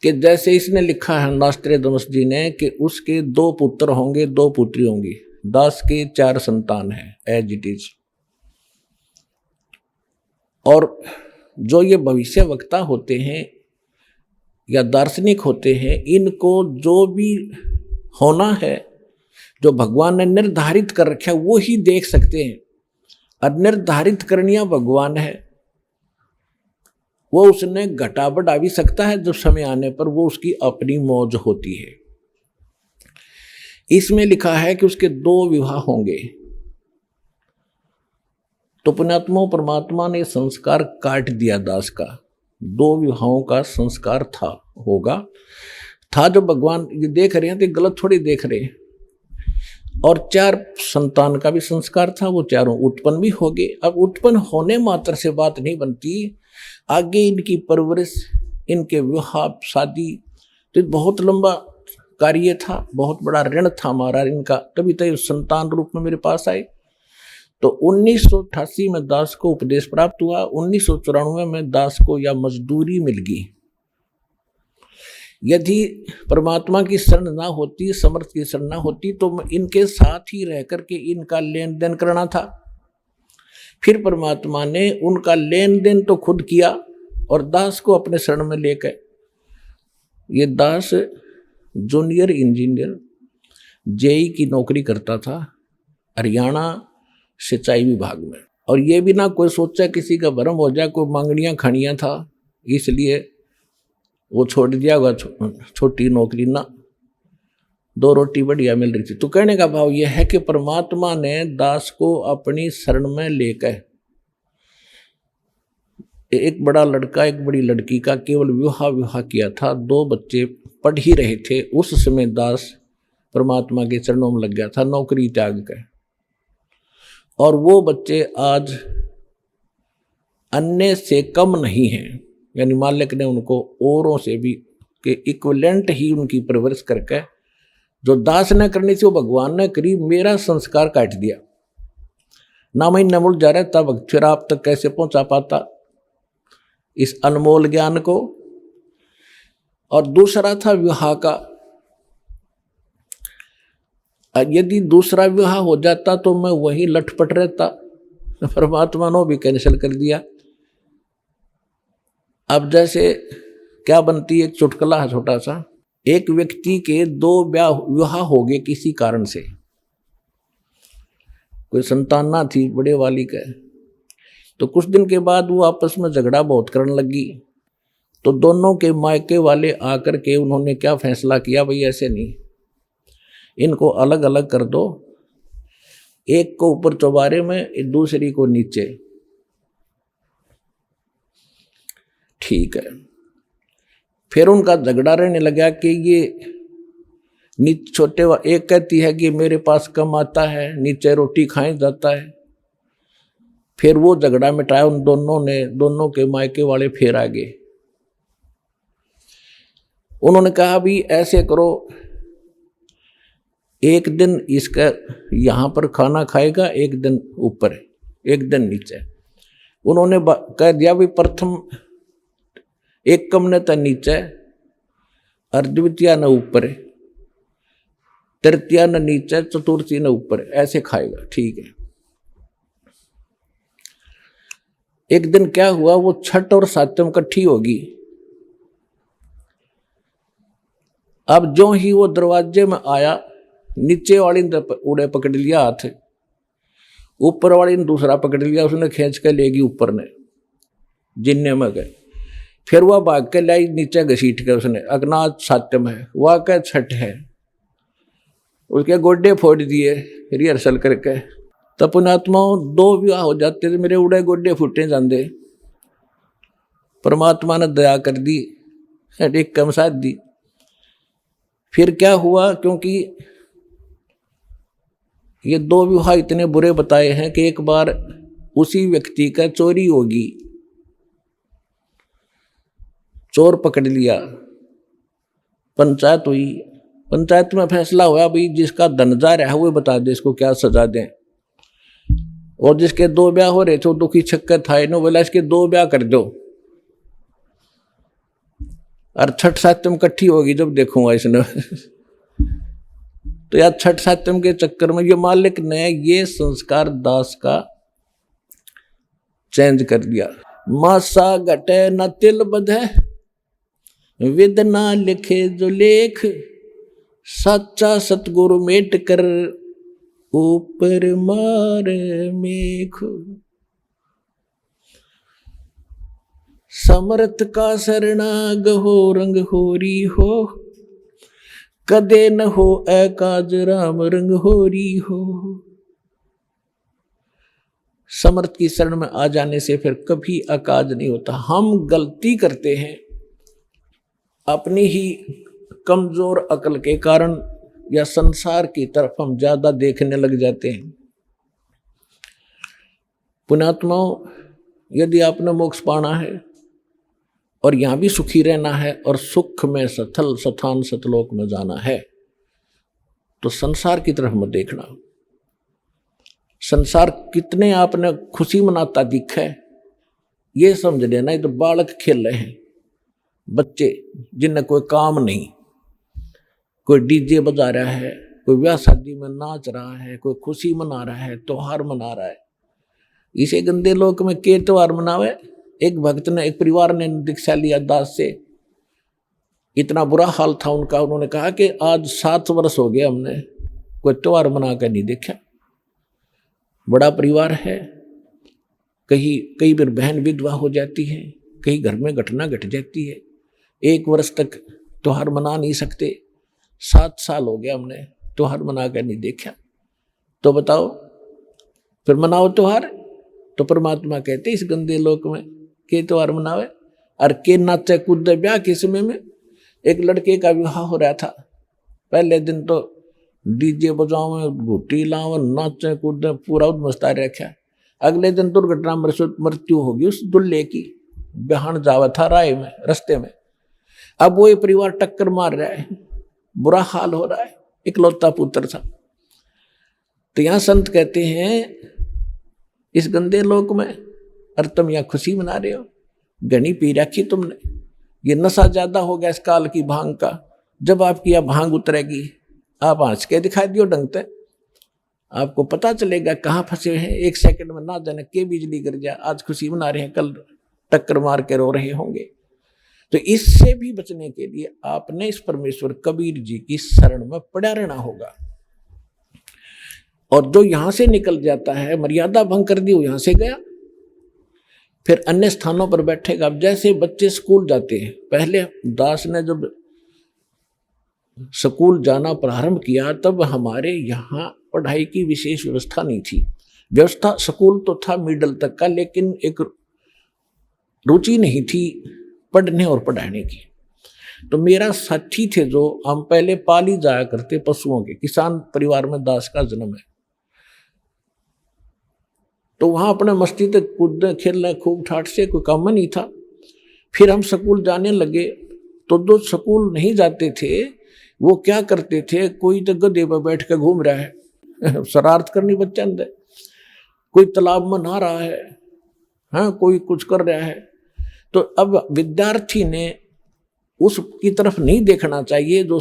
कि जैसे इसने लिखा है नास्त्रे दमस जी ने कि उसके 2 पुत्र होंगे, 2 पुत्री होंगी। दास के 4 संतान है, एज इट इज। और जो ये भविष्य वक्ता होते हैं या दार्शनिक होते हैं, इनको जो भी होना है, जो भगवान ने निर्धारित कर रखा है, वो ही देख सकते हैं। और निर्धारित करनिया भगवान है, वो उसने घटा बढ़ा भी सकता है जब समय आने पर, वो उसकी अपनी मौज होती है। इसमें लिखा है कि उसके 2 विवाह होंगे। तो पुण्यात्मा परमात्मा ने संस्कार काट दिया दास का। 2 विवाहों का संस्कार था जो भगवान ये देख रहे हैं, तो गलत थोड़ी देख रहे हैं। और 4 संतान का भी संस्कार था, वो चारों उत्पन्न भी हो गए। अब उत्पन्न होने मात्र से बात नहीं बनती, आगे इनकी परवरिश, इनके विवाह शादी, तो बहुत लंबा कार्य था, बहुत बड़ा ऋण था हमारा इनका, तभी तो संतान रूप में मेरे पास आए। तो 1988 में दास को उपदेश प्राप्त हुआ। 1994 में दास को यह मजदूरी मिल गई। यदि परमात्मा की शरण ना होती, समर्थ की शरण ना होती, तो इनके साथ ही रह करके इनका लेन देन करना था। फिर परमात्मा ने उनका लेन देन तो खुद किया और दास को अपने शरण में लेकर, ये दास जूनियर इंजीनियर जेई की नौकरी करता था हरियाणा सिंचाई विभाग में। और ये भी ना कोई सोचा किसी का भरम हो जाए, कोई मांगनियां खानियां था, इसलिए वो छोड़ दिया होगा छोटी नौकरी ना, 2 रोटी बढ़िया मिल रही थी। तो कहने का भाव यह है कि परमात्मा ने दास को अपनी शरण में लेकर, एक बड़ा लड़का एक बड़ी लड़की का केवल विवाह किया था, 2 बच्चे पढ़ ही रहे थे, उस समय दास परमात्मा के चरणों में लग गया था नौकरी त्याग कर। और वो बच्चे आज अन्य से कम नहीं हैं, यानी मालिक ने उनको औरों से भी के इक्विवेलेंट ही उनकी परवरिश करके, जो दास ने करनी थी वो भगवान ने करी। मेरा संस्कार काट दिया ना, मैं नमुल जा रहा तब फिर आप तक कैसे पहुंचा पाता इस अनमोल ज्ञान को। और दूसरा था विवाह का। यदि दूसरा विवाह हो जाता तो मैं वही लटपट रहता, परमात्मा ने भी कैंसिल कर दिया। अब जैसे क्या बनती है, एक चुटकुला है छोटा सा। एक व्यक्ति के 2 विवाह हो गए किसी कारण से, कोई संतान ना थी बड़े वाली का। तो कुछ दिन के बाद वो आपस में झगड़ा बहुत करने लगी। तो दोनों के मायके वाले आकर के उन्होंने क्या फैसला किया, भाई ऐसे नहीं, इनको अलग अलग कर दो, एक को ऊपर चौबारे में, दूसरी को नीचे। ठीक है। फिर उनका झगड़ा रहने लगा कि ये छोटे एक कहती है कि मेरे पास कम आता है, नीचे रोटी खाए जाता है। फिर वो झगड़ा मिटाया उन दोनों ने, दोनों के मायके वाले फिर आ गए। उन्होंने कहा भी ऐसे करो, एक दिन इसका यहाँ पर खाना खाएगा, एक दिन ऊपर, एक दिन नीचे। उन्होंने कह दिया भी प्रथम एक कम ने तो नीचे, और द्वितीय न ऊपर, तृतीय न नीचे, चतुर्थी न ऊपर, ऐसे खाएगा। ठीक है। एक दिन क्या हुआ, वो छठ और सातम इकट्ठी होगी। अब जो ही वो दरवाजे में आया, नीचे वाली ने उड़े पकड़ लिया हाथ, ऊपर वाली ने दूसरा पकड़ लिया, उसने खींच के लेगी ऊपर ने, जिन्ने में गए। फिर वह भाग के लाई नीचे घसीट के, उसने अग्नाथ सात्यम है, वह क्या छठ है, उसके गोड्डे फोड़ दिए रिहर्सल करके। तब पुण्यात्माओं 2 विवाह हो जाते थे, मेरे उड़े गोड्डे फूटे जाते। परमात्मा ने दया कर दी, एक कम साथ दी। फिर क्या हुआ, क्योंकि ये 2 विवाह इतने बुरे बताए हैं कि एक बार उसी व्यक्ति का चोरी होगी। चोर पकड़ लिया, पंचायत हुई, पंचायत में फैसला हुआ भाई जिसका धन जा रहा है वो बता दे इसको क्या सजा दें। और जिसके 2 ब्याह हो रहे थे दुखी छक्कर था नो बोला इसके 2 ब्याह कर दो। और छठ सातम इकट्ठी होगी जब देखूंगा इसने। तो यार छठ सातम के चक्कर में ये मालिक ने ये संस्कार दास का चेंज कर दिया। मासा घटे न तिल बधे विद ना लिखे जो लेख, सच्चा सतगुरु मेट कर ऊपर मार मेख। समर्थ का शरणाग हो रंग होरी हो, कदे न हो एकाज राम रंग होरी हो। समर्थ की शरण में आ जाने से फिर कभी अकाज नहीं होता। हम गलती करते हैं अपनी ही कमजोर अकल के कारण या संसार की तरफ हम ज्यादा देखने लग जाते हैं। पुण्यात्माओं, यदि आपने मोक्ष पाना है और यहां भी सुखी रहना है और सुख में सथल सथान सतलोक में जाना है तो संसार की तरफ मत देखना। संसार कितने आपने खुशी मनाता दिखा है ये समझ लेना। ये तो बालक खेल रहे हैं, बच्चे जिन्हें कोई काम नहीं, कोई डीजे बजा रहा है, कोई ब्याह शादी में नाच रहा है, कोई खुशी मना रहा है, त्योहार मना रहा है। इसे गंदे लोक में के त्योहार मनावे। एक भक्त ने, एक परिवार ने दीक्षा लिया दास से, इतना बुरा हाल था उनका, उन्होंने कहा कि आज 7 वर्ष हो गए हमने कोई त्योहार मना कर नहीं देखा। बड़ा परिवार है, कई बार बहन विधवा हो जाती है, कहीं घर में घटना घट जाती है, 1 वर्ष तक त्योहार मना नहीं सकते। 7 साल हो गया हमने त्योहार मना कर नहीं देखा। तो बताओ फिर मनाओ त्योहार। तो परमात्मा कहते इस गंदे लोक में के त्योहार मनावे और के नाचे कूदे। ब्याह के समय में एक लड़के का विवाह हो रहा था, पहले दिन तो डीजे बजाओ, घुट्टी लाओ, नाचे कूदे, पूरा मस्ता रखा। अगले दिन दुर्घटना मृत्यु होगी उस दुल्हे की, बिहान जावा था राय में, रास्ते में। अब वो परिवार टक्कर मार रहा है, बुरा हाल हो रहा है, इकलौता पुत्र था। तो यहां संत कहते हैं इस गंदे लोक में और तुम यहां खुशी मना रहे हो, घनी पी रखी तुमने, ये नशा ज्यादा हो गया इस काल की भांग का। जब आपकी यह भांग उतरेगी आप हंस के दिखाई दियो ढंग से, आपको पता चलेगा कहाँ फंसे हैं। 1 सेकंड में ना जाने के बिजली गिर जाए, आज खुशी मना रहे हैं कल टक्कर मार के रो रहे होंगे। तो इससे भी बचने के लिए आपने इस परमेश्वर कबीर जी की शरण में पड़ा रहना होगा। और जो यहां से निकल जाता है, मर्यादा भंग कर दी, वो यहां से गया, फिर अन्य स्थानों पर बैठेगा। अब जैसे बच्चे स्कूल जाते हैं, पहले दास ने जब स्कूल जाना प्रारंभ किया तब हमारे यहाँ पढ़ाई की विशेष व्यवस्था नहीं थी। व्यवस्था स्कूल तो था मिडिल तक का, लेकिन एक रुचि नहीं थी पढ़ने और पढ़ाने की। तो मेरा साथी थे जो हम पहले पाली जाया करते पशुओं के, किसान परिवार में दास का जन्म है। तो वहां अपने मस्ती तक कूदने खेलने खूब ठाठ से कोई काम नहीं था। फिर हम स्कूल जाने लगे तो जो स्कूल नहीं जाते थे वो क्या करते थे, कोई तो गधे पर बैठ कर घूम रहा है शरारत करनी बच्चा अंदर, कोई तालाब में नहा रहा है, हाँ कोई कुछ कर रहा है। तो अब विद्यार्थी ने उसकी तरफ नहीं देखना चाहिए जो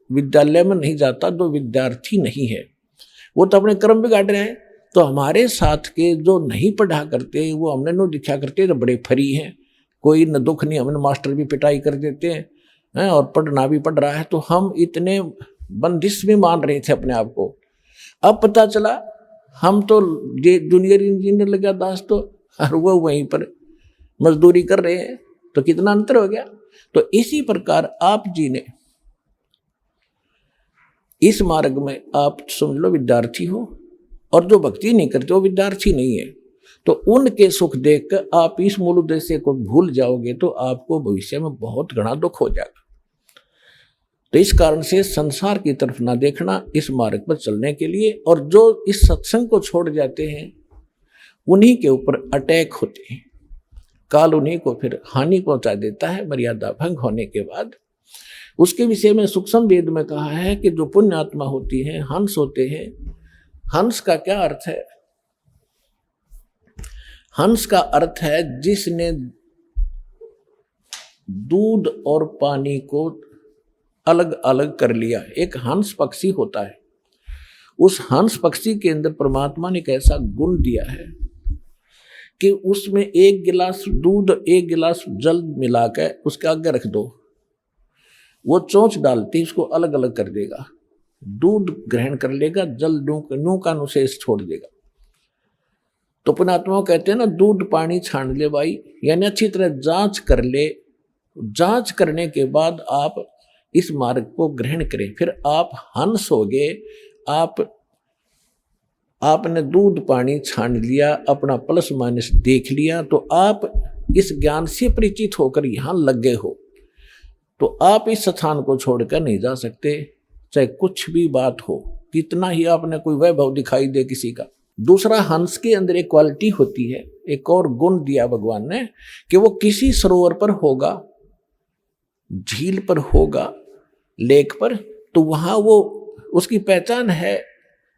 विद्यालय में नहीं जाता, जो विद्यार्थी नहीं है, वो तो अपने कर्म बिगाड़ रहे हैं। तो हमारे साथ के जो नहीं पढ़ा करते वो हमने नो दिखा करते तो बड़े फरी हैं, कोई न दुख नहीं, हमने मास्टर भी पिटाई कर देते हैं और पढ़ना भी पढ़ रहा है। तो हम इतने बंदिश में मान रहे थे अपने आप को। अब पता चला हम तो जूनियर इंजीनियर लगा दास तो, और वो वहीं पर मजदूरी कर रहे हैं, तो कितना अंतर हो गया। तो इसी प्रकार आप जी ने इस मार्ग में आप समझ लो विद्यार्थी हो, और जो भक्ति नहीं करते वो विद्यार्थी नहीं है। तो उनके सुख देखकर आप इस मूल उद्देश्य को भूल जाओगे तो आपको भविष्य में बहुत घना दुख हो जाएगा। तो इस कारण से संसार की तरफ ना देखना, इस मार्ग पर चलने के लिए। और जो इस सत्संग को छोड़ जाते हैं उन्हीं के ऊपर अटैक होते हैं। काल उन्हीं को फिर हानि पहुंचा देता है मर्यादा भंग होने के बाद। उसके विषय में सूक्ष्म वेद में कहा है कि जो पुण्य आत्मा होती है, हंस होते हैं। हंस का क्या अर्थ है? हंस का अर्थ है जिसने दूध और पानी को अलग अलग कर लिया। एक हंस पक्षी होता है, उस हंस पक्षी के अंदर परमात्मा ने एक ऐसा गुण दिया है कि उसमें एक गिलास दूध एक गिलास जल मिलाकर उसके आगे रख दो, वो चोंच डालती इसको अलग अलग कर देगा। दूध ग्रहण कर लेगा, जल नू का अनुशेष छोड़ देगा। तो पुण्यात्मा कहते हैं ना, दूध पानी छान ले भाई, यानी अच्छी तरह जांच कर ले। जांच करने के बाद आप इस मार्ग को ग्रहण करें, फिर आप हंस होगे। आपने दूध पानी छान लिया, अपना प्लस माइनस देख लिया, तो आप इस ज्ञान से परिचित होकर यहां लग गए हो, तो आप इस स्थान को छोड़कर नहीं जा सकते, चाहे कुछ भी बात हो, कितना ही आपने कोई वैभव दिखाई दे किसी का। दूसरा, हंस के अंदर एक क्वालिटी होती है, एक और गुण दिया भगवान ने कि वो किसी सरोवर पर होगा, झील पर होगा, लेक पर, तो वहां वो उसकी पहचान है,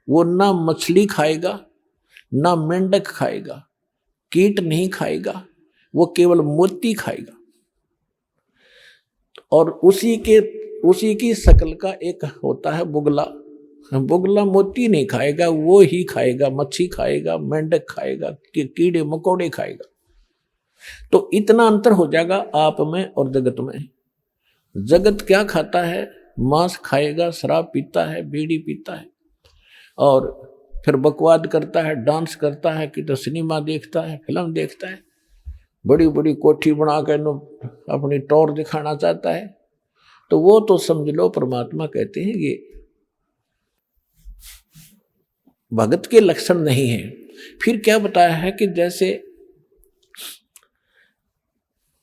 वो ना मछली खाएगा, ना मेंढक खाएगा, कीट नहीं खाएगा, वो केवल मोती खाएगा। और उसी की शकल का एक होता है बुगला। बुगला मोती नहीं खाएगा, वो ही खाएगा, मच्छी खाएगा, मेंढक खाएगा, कीड़े मकोड़े खाएगा। तो इतना अंतर हो जाएगा आप में और जगत में। जगत क्या खाता है? मांस खाएगा, शराब पीता है, बीड़ी पीता है, और फिर बकवाद करता है, डांस करता है, कि तो सिनेमा देखता है, फिल्म देखता है, बड़ी बड़ी कोठी बना कर अपनी टौर दिखाना चाहता है। तो वो तो समझ लो परमात्मा कहते हैं ये भगत के लक्षण नहीं है। फिर क्या बताया है कि जैसे,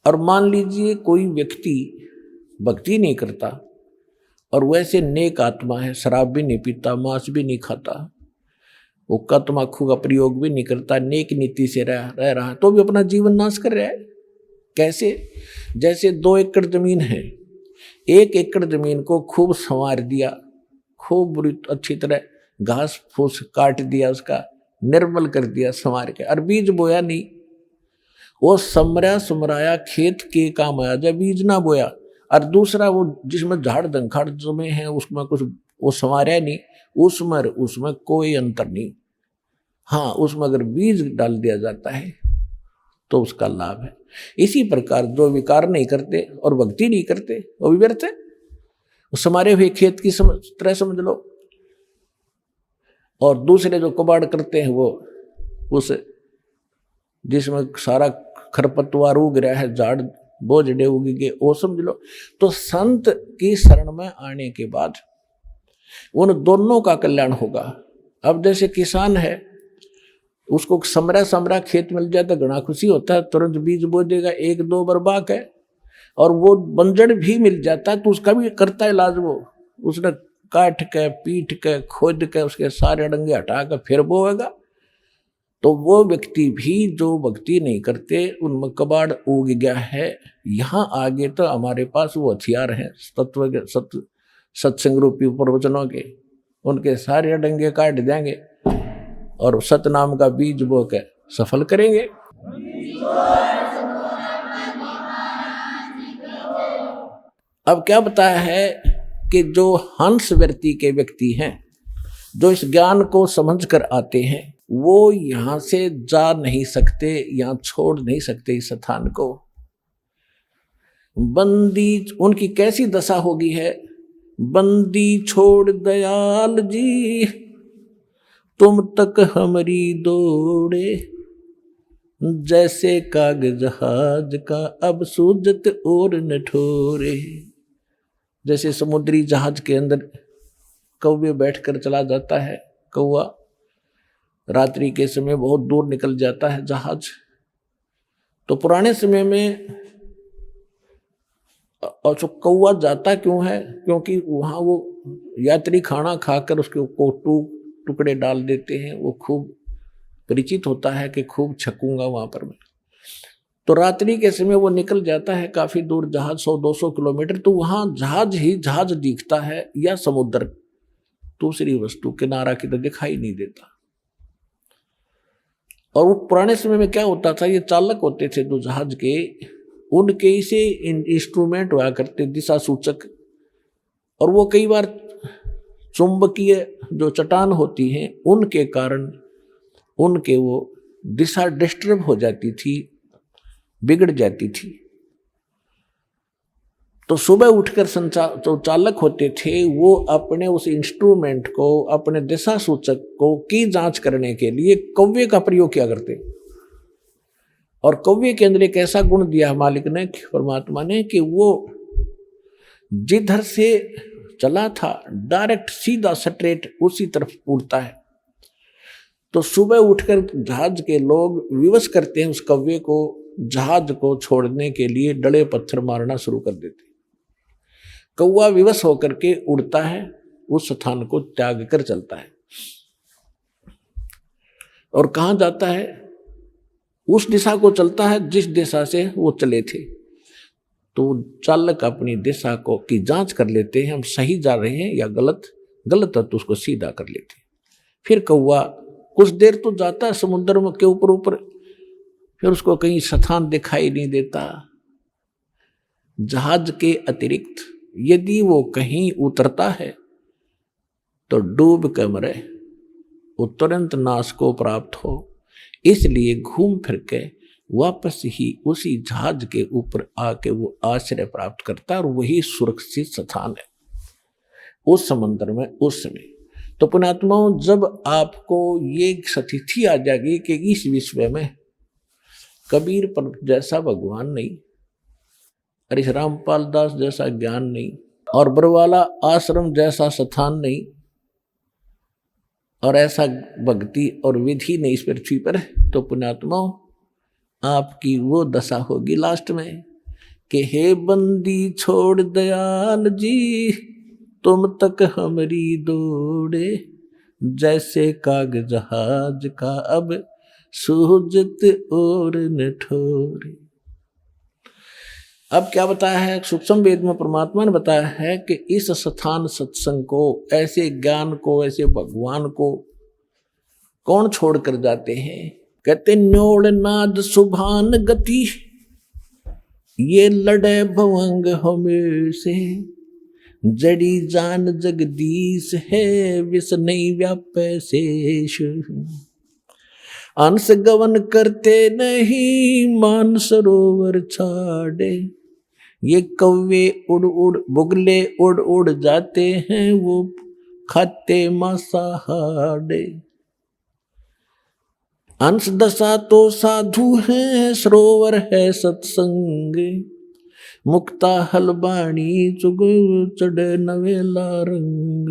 और मान लीजिए कोई व्यक्ति भक्ति नहीं करता और वैसे नेक आत्मा है, शराब भी नहीं पीता, मांस भी नहीं खाता, हुक्का तम्बाकू का प्रयोग भी नहीं करता, नेक नीति से रह रहा, तो भी अपना जीवन नाश कर रहा है। कैसे? जैसे 2 एकड़ जमीन है, 1 एकड़ जमीन को खूब संवार दिया, खूब बुरी अच्छी तरह घास फूस काट दिया, उसका निर्मल कर दिया संवार के, और बीज बोया नहीं। वो समरा सुमराया खेत के काम आया जब बीज ना बोया। और दूसरा, वो जिसमें झाड़ दंखाड़ जमे हैं उसमें कुछ वो संवारा नहीं, उसमें कोई अंतर नहीं। हाँ, उसमें अगर बीज डाल दिया जाता है तो उसका लाभ है। इसी प्रकार जो विकार नहीं करते और भक्ति नहीं करते वो भी व्यर्थ है। समारे हुए खेत की तरह समझ लो। और दूसरे जो कबाड़ करते हैं वो उस जिसमें सारा खरपतवार उग रहा है, झाड़ बोझड़े उग गए, वो समझ लो। तो संत की शरण में आने के बाद उन दोनों का कल्याण होगा। अब जैसे किसान है, उसको समरा खेत मिल जाए तो घना खुशी होता है, तुरंत बीज बो देगा, 1-2 बर्बाक है। और वो बंजर भी मिल जाता है तो उसका भी करता है इलाज। वो उसने काट के, पीट के, खोद के, उसके सारे डंगे हटा कर फिर बोएगा। तो वो व्यक्ति भी जो भक्ति नहीं करते, उनमें कबाड़ उग गया है। यहाँ आगे तो हमारे पास वो हथियार हैं तत्व के, सत्संग रूपी प्रवचनों के, उनके सारे डंगे काट देंगे और सतनाम का बीज बो के सफल करेंगे। अब क्या बताया है कि जो हंस वृत्ति के व्यक्ति हैं, जो इस ज्ञान को समझ कर आते हैं, वो यहां से जा नहीं सकते, यहां छोड़ नहीं सकते इस स्थान को। बंदी उनकी कैसी दशा होगी है? बंदी छोड़ दयाल जी, तुम तक हमारी दौड़े, जैसे कागज जहाज का अब सूजत और न ठोरे। जैसे समुद्री जहाज के अंदर कौवे बैठकर चला जाता है, कौवा रात्रि के समय बहुत दूर निकल जाता है जहाज। तो पुराने समय में और जो कौवा जाता क्यों है? क्योंकि वहाँ वो यात्री खाना खाकर उसके टुकड़े डाल देते हैं, वो खूब परिचित होता है कि खूब छकूंगा वहाँ पर मैं। तो रात्रि के समय वो निकल जाता है काफी दूर, जहाज 100-200 किलोमीटर, तो वहां जहाज ही जहाज दिखता है या समुद्र, दूसरी वस्तु किनारा की तो दिखाई नहीं देता। और वो पुराने समय में क्या होता था, ये चालक होते थे जो जहाज के, उनके इसे इंस्ट्रूमेंट हुआ करते, दिशा सूचक, और वो कई बार चुंबकीय जो चट्टान होती हैं उनके कारण उनके वो दिशा डिस्टर्ब हो जाती थी, बिगड़ जाती थी। तो सुबह उठकर जो चालक होते थे वो अपने उस इंस्ट्रूमेंट को, अपने दिशा सूचक को की जांच करने के लिए कौवे का प्रयोग किया करते। और कौवे के अंदर एक ऐसा गुण दिया मालिक ने, परमात्मा ने, कि वो जिधर से चला था डायरेक्ट सीधा स्ट्रेट उसी तरफ उड़ता है। तो सुबह उठकर जहाज के लोग विवश करते हैं उस कौवे को, जहाज को छोड़ने के लिए डले पत्थर मारना शुरू कर देते। कौवा विवश होकर के उड़ता है, उस स्थान को त्याग कर चलता है और कहाँ जाता है, उस दिशा को चलता है जिस दिशा से वो चले थे। तो चालक अपनी दिशा को की जांच कर लेते हैं, हम सही जा रहे हैं या गलत, गलत है तो उसको सीधा कर लेते हैं। फिर कौवा कुछ देर तो जाता है समुद्र में के ऊपर ऊपर, फिर उसको कहीं स्थान दिखाई नहीं देता। जहाज के अतिरिक्त यदि वो कहीं उतरता है तो डूब कर मरे, वो तुरंत नाश को प्राप्त हो। इसलिए घूम फिर के वापस ही उसी जहाज के ऊपर आके वो आश्रय प्राप्त करता है, और वही सुरक्षित स्थान है उस समुद्र में उस समय। तो पुण्यात्माओं, जब आपको ये स्थिति आ जाएगी कि इस विश्व में कबीर पर जैसा भगवान नहीं, और इस रामपाल दास जैसा ज्ञान नहीं, और बरवाला आश्रम जैसा स्थान नहीं, और ऐसा भक्ति और विधि नहीं इस पृथ्वी पर, तो पुण्यात्माओं आपकी वो दशा होगी लास्ट में कि हे बंदी छोड़ दयाल जी, तुम तक हमारी दौड़े, जैसे काग जहाज का अब सूझत और न ठोरे। अब क्या बताया है सूक्ष्म वेद में, परमात्मा ने बताया है कि इस स्थान सत्संग को, ऐसे ज्ञान को, ऐसे भगवान को कौन छोड़ कर जाते हैं। कहते न्योड़ नाद सुभान गति, ये लड़े भवंग हमेशे, जड़ी जान जगदीश है, विष नहीं व्यापे शेष। अंश गवन करते नहीं, मान सरोवर छाड़े, ये कौवे उड़ उड़ बुगले उड़ उड़ जाते हैं, वो खाते मांसाहारे। अंश दशा तो साधु है, सरोवर है सत्संग, मुक्ता हलबाणी चुग चढ़ नवेला रंग।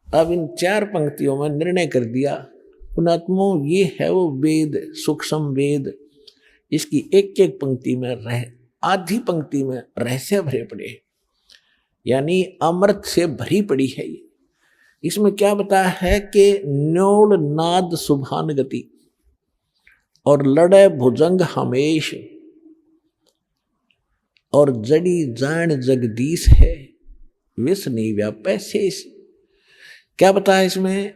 अब इन 4 पंक्तियों में निर्णय कर दिया पुण्यात्माओं, ये है वो वेद, सूक्ष्म वेद। इसकी एक एक पंक्ति में आधी पंक्ति में रहस्य भरे पड़े, यानी अमृत से भरी पड़ी है। इसमें क्या बताया है कि न्योड़ नाद सुभान गति, और लड़े भुजंग हमेश, और जड़ी जान जगदीश है, विष नहीं व्यापे शेष। क्या बताया इसमें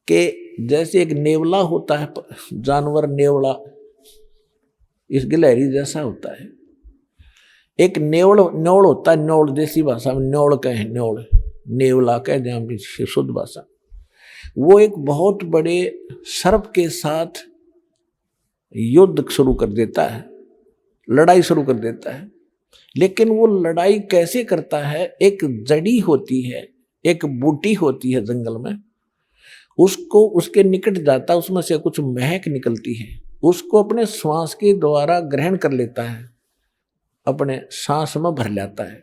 कि जैसे एक नेवला होता है, जानवर नेवला इस गिलहरी जैसा होता है। एक न्योड़ होता है, न्योड़ देसी भाषा में न्योड़ कहे, न्योड़ नेवला कह दें हम शुद्ध भाषा। वो एक बहुत बड़े सर्प के साथ युद्ध शुरू कर देता है, लड़ाई शुरू कर देता है। लेकिन वो लड़ाई कैसे करता है, एक जड़ी होती है, एक बूटी होती है जंगल में, उसको उसके निकट जाता, उसमें से कुछ महक निकलती है, उसको अपने श्वास के द्वारा ग्रहण कर लेता है, अपने सांस में भर लेता है,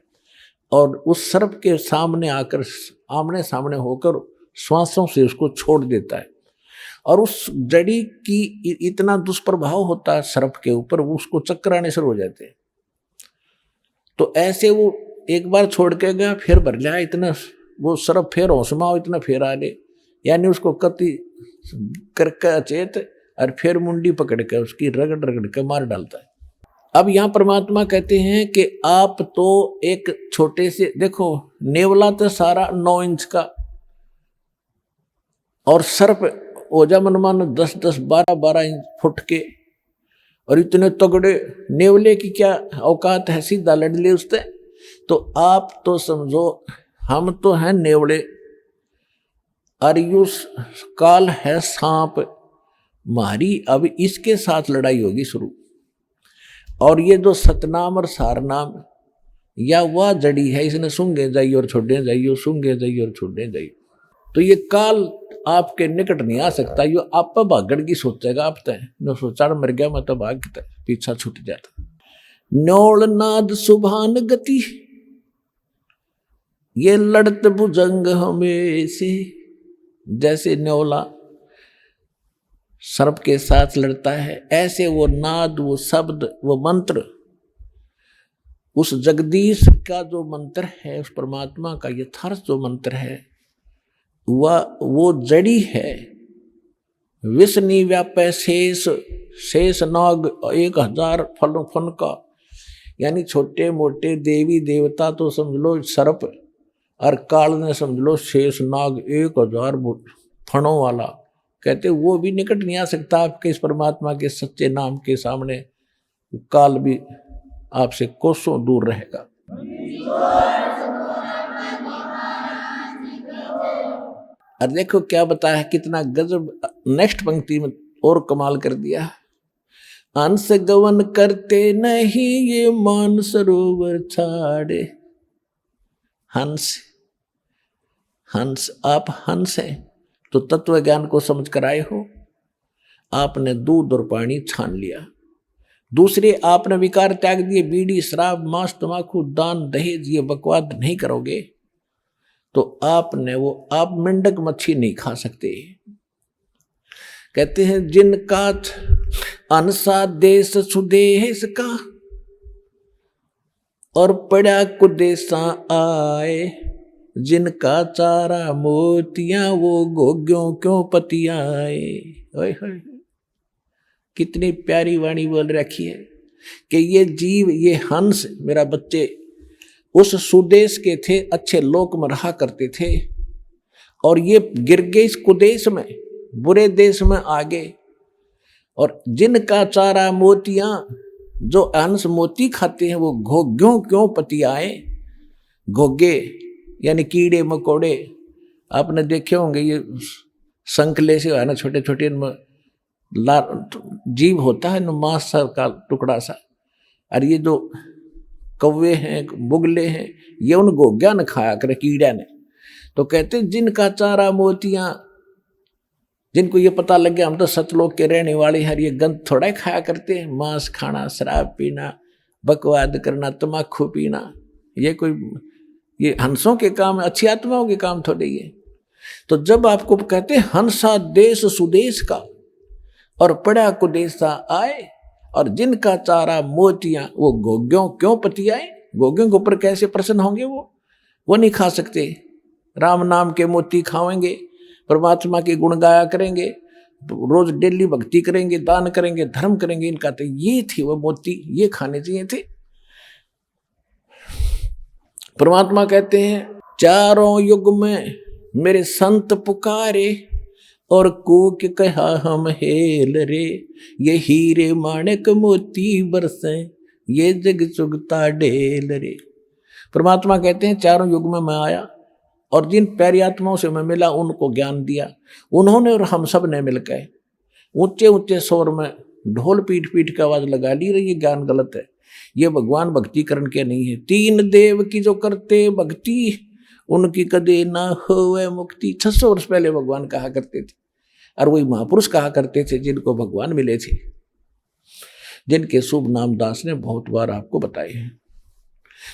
और उस सर्प के सामने आकर आमने सामने होकर श्वासों से उसको छोड़ देता है। और उस जड़ी की इतना दुष्प्रभाव होता है सर्प के ऊपर, वो उसको चक्कर आने शुरू हो जाते हैं। तो ऐसे वो एक बार छोड़ के गया, फिर भर लिया, इतना वो सर्प फिर होशमा हो, इतना फिर आ ले, यानी उसको कति करके अचेत और फिर मुंडी पकड़ के उसकी रगड़ रगड़ के मार डालता है। अब यहाँ परमात्मा कहते हैं कि आप तो एक छोटे से, देखो नेवला तो सारा 9 इंच का, और सर्प ओजा मनमान 10-10, 12-12 इंच फुट के, और इतने तगड़े नेवले की क्या औकात है, सीधा लड़ ले उससे। तो आप तो समझो हम तो हैं नेवले, अरियुस काल है सांप, मारी अब इसके साथ लड़ाई होगी शुरू। और ये जो सतनाम और सारनाम या वह जड़ी है, इसने सूंघे जाइए और छोड़े जाइए, सूंघे जाइए और छोड़े जाइए। तो ये काल आपके निकट नहीं आ सकता, यो आप भागड़ की सोचेगा। आप तय न सोचा मर गया मैं तो भागता, पीछा छूट जाता। नौल नाद सुभान गति, ये लड़त भुजंग हमें से, जैसे न्योला सर्प के साथ लड़ता है, ऐसे वो नाद, वो शब्द, वो मंत्र, उस जगदीश का जो मंत्र है, उस परमात्मा का यथार्थ जो मंत्र है, वह वो जड़ी है। विष्णु व्यापै शेष, शेष नाग 1000 फलों फन का, यानी छोटे मोटे देवी देवता तो समझ लो सर्प, और काल ने समझ लो शेष नाग 1000 फणों वाला। कहते वो भी निकट नहीं आ सकता आपके इस परमात्मा के सच्चे नाम के सामने, काल भी आपसे कोसों दूर रहेगा। और देखो क्या बताया, कितना गजब, नेक्स्ट पंक्ति में और कमाल कर दिया। अंश गवन करते नहीं ये मान सरोवर छाड़े। हंस, हंस, आप हंस हैं तो तत्व ज्ञान को समझ कर आए हो, आपने दूध और पानी छान लिया। दूसरे आपने विकार त्याग दिए, बीड़ी शराब मांस तंबाकू दान दहेज ये बकवाद नहीं करोगे तो आपने वो, आप मेंढक मच्छी नहीं खा सकते। कहते हैं जिनका अनसा देश सुदेश का और पड़ा कुदेशा आए, जिनका चारा मोतियां वो गोग्यों क्यों पतियाए। ओए होए, कितनी प्यारी वाणी बोल रखी है कि ये जीव, ये हंस मेरा बच्चे उस सुदेश के थे, अच्छे लोक में रहा करते थे, और ये गिर गए इस कुदेश में, बुरे देश में आ गए। और जिनका चारा मोतियां, जो हंस मोती खाते हैं वो घोग्यों क्यों पतियाए। घोगे यानी कीड़े मकोड़े, आपने देखे होंगे ये संकले से है ना, छोटे छोटे जीव होता है ना, मांस का टुकड़ा सा। और ये जो कौवे हैं, बुगले हैं, ये उन घोग्या ने खाया करे, कीड़ा ने। तो कहते जिनका चारा मोतियां, जिनको ये पता लग गया हम तो सतलोक के रहने वाले हैं, ये गंद थोड़ा ही खाया करते हैं, मांस खाना, शराब पीना, बकवाद करना, तम्बाकू पीना, ये कोई, ये हंसों के काम, अच्छी आत्माओं के काम थोड़े ये। तो जब आपको कहते हैं हंसा देश सुदेश का और पड़ा कुदेशा आए, और जिनका चारा मोतियां वो गोग्यों क्यों पतियाए। गोग्यों के ऊपर कैसे प्रसन्न होंगे वो नहीं खा सकते। राम नाम के मोती खाएंगे, परमात्मा के गुण गाया करेंगे, रोज डेली भक्ति करेंगे, दान करेंगे, धर्म करेंगे, इनका तो ये थे वो मोती, ये खाने चाहिए थे। परमात्मा कहते हैं चारों युग में मेरे संत पुकारे, और कूक कहा हम हेल रे, ये हीरे माणिक मोती बरसे, ये जग चुगता ढेल रे। परमात्मा कहते हैं चारों युग में मैं आया, और जिन प्यारी आत्माओं से मैं मिला उनको ज्ञान दिया, उन्होंने और हम सब ने मिलकर ऊंचे ऊंचे स्वर में ढोल पीट पीट की आवाज लगा ली रही, ये ज्ञान गलत है, ये भगवान भक्ति करण के नहीं है। 3 देव की जो करते भक्ति, उनकी कदे ना होवे मुक्ति। 600 वर्ष पहले भगवान कहा करते थे, और वही महापुरुष कहा करते थे जिनको भगवान मिले थे, जिनके शुभ नाम दास ने बहुत बार आपको बताए हैं।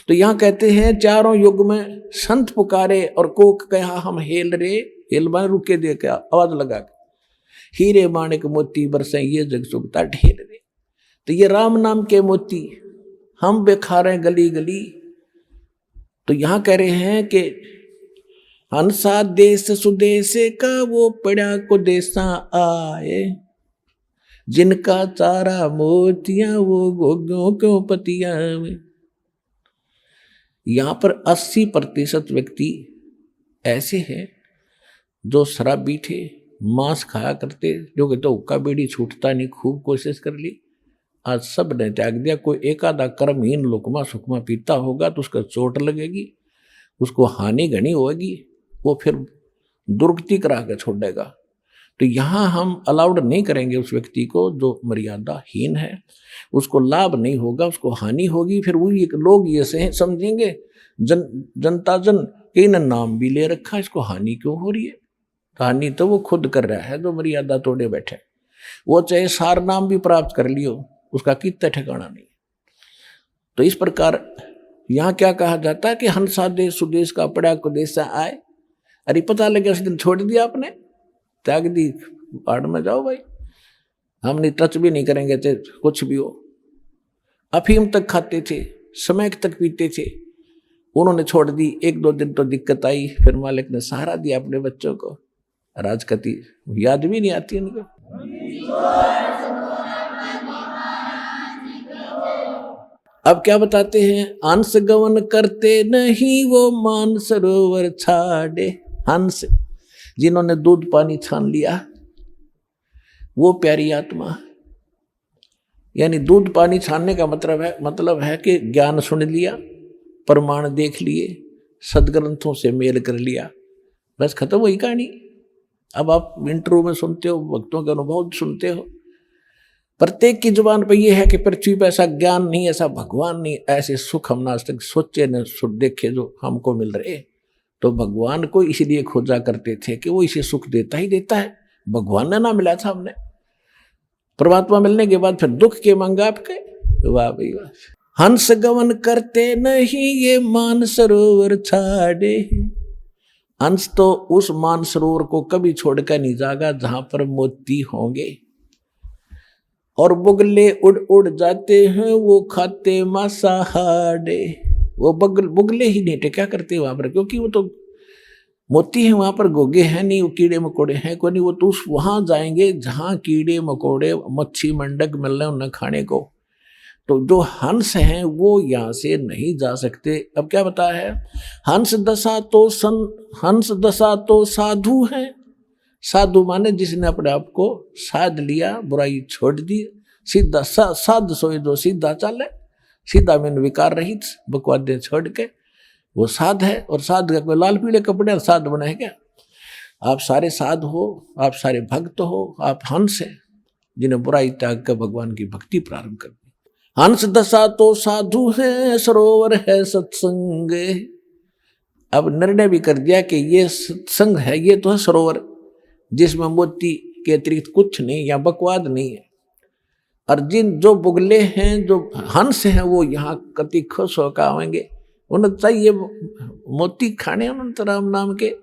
तो यहां कहते हैं चारों युग में संत पुकारे, और कोक कहा हम हेल रे, हेल माने रुके दे के आवाज लगा के, हीरे माणिक मोती बरसे, ये जग चुगता ढेल रे। तो ये राम नाम के मोती हम बेखा रहे गली गली। तो यहां कह रहे हैं कि हंसा देश सुदेश का वो पड़ा को देशा आए। जिनका चारा मोतियां वो घोंघों क्यों पतिया में। यहां पर 80% व्यक्ति ऐसे हैं जो शराबी थे, मांस खाया करते, जो कि तो हुक्का बीड़ी छूटता नहीं, खूब कोशिश कर ली, आज सब ने त्याग दिया। कोई एक आधा कर्महीन लुकमा सुकमा पीता होगा तो उसका चोट लगेगी, उसको हानि घनी होगी, वो फिर दुर्गति करा के छोड़ेगा। तो यहाँ हम अलाउड नहीं करेंगे उस व्यक्ति को जो मर्यादाहीन है, उसको लाभ नहीं होगा, उसको हानि होगी। फिर वही लोग ये से समझेंगे जनता जन के इन नाम भी ले रखा, इसको हानि क्यों हो रही है। हानि तो वो खुद कर रहा है जो मर्यादा तोड़े बैठे, वो चाहे सार नाम भी प्राप्त कर लियो, उसका कितना ठिकाना नहीं। तो इस प्रकार यहाँ क्या कहा जाता है कि हंसा देश सुदेश का पड़ा को देश आए। अरे पता लगे उस दिन छोड़ दिया आपने, त्याग दी, बाढ़ में जाओ भाई, हमने टच भी नहीं करेंगे चाहे कुछ भी हो। अफीम तक खाते थे, समय तक पीते थे, उन्होंने छोड़ दी। 1-2 दिन तो दिक्कत आई, फिर मालिक ने सहारा दिया अपने बच्चों को। राजकती याद भी नहीं आती उनको। अब क्या बताते हैं, हंस गवन करते नहीं वो मान सरोवर छाड़े। हंस जिन्होंने दूध पानी छान लिया, वो प्यारी आत्मा, यानी दूध पानी छानने का मतलब है कि ज्ञान सुन लिया, प्रमाण देख लिए, सदग्रंथों से मेल कर लिया, बस खत्म हुई कहानी। अब आप इंटरव्यू में सुनते हो, भक्तों के अनुभव सुनते हो, प्रत्येक की जुबान पे ये है कि पृथ्वी पे ऐसा ज्ञान नहीं, ऐसा भगवान नहीं, ऐसे सुख हम आज तक सोचे न देखे जो हमको मिल रहे। तो भगवान को इसलिए खोजा करते थे कि वो इसे सुख देता ही देता है। भगवान ने ना मिला था हमने, परमात्मा मिलने के बाद फिर दुख के मांगा आपके। वाह भाई वाह। हंस गवन करते नहीं ये मान सरोवर छाड़े। हंस तो उस मान सरोवर को कभी छोड़कर नहीं जागा जहां पर मोती होंगे, और बुगले उड़ उड़ जाते हैं वो खाते मांसाहारे। वो बुगले ही नहीं थे, क्या करते वहां पर, क्योंकि वो तो मोती है, वहां पर गोगे हैं नहीं, वो कीड़े मकोड़े हैं कोई नहीं, वो तो वहां जाएंगे जहां कीड़े मकोड़े मच्छी मंडक मिल रहे हैं उन्हें खाने को। तो जो हंस हैं वो यहाँ से नहीं जा सकते। अब क्या बताया है, हंस दशा तो साधु हैं। साधु माने जिसने अपने आप को साध लिया, बुराई छोड़ दी, सीधा साध सोए जो सीधा चले, सीधा में विकार रहित बकवादें छोड़ के, वो साध है। और साध का कोई लाल पीले कपड़े साध बना है क्या? आप सारे साध हो, आप सारे भक्त हो, आप हंस हैं जिन्हें बुराई त्याग कर भगवान की भक्ति प्रारंभ कर दी। हंस दशा तो साधु है, सरोवर है सत्संग। अब निर्णय भी कर दिया कि ये सत्संग है, ये तो है सरोवर जिसमें मोती के अतिरिक्त कुछ नहीं या बकवाद नहीं है। और जिन जो बुगले हैं, जो हंस हैं, वो यहाँ कति खुश होकर आएंगे, उन्हें चाहिए मोती खाने। उन्होंने राम नाम के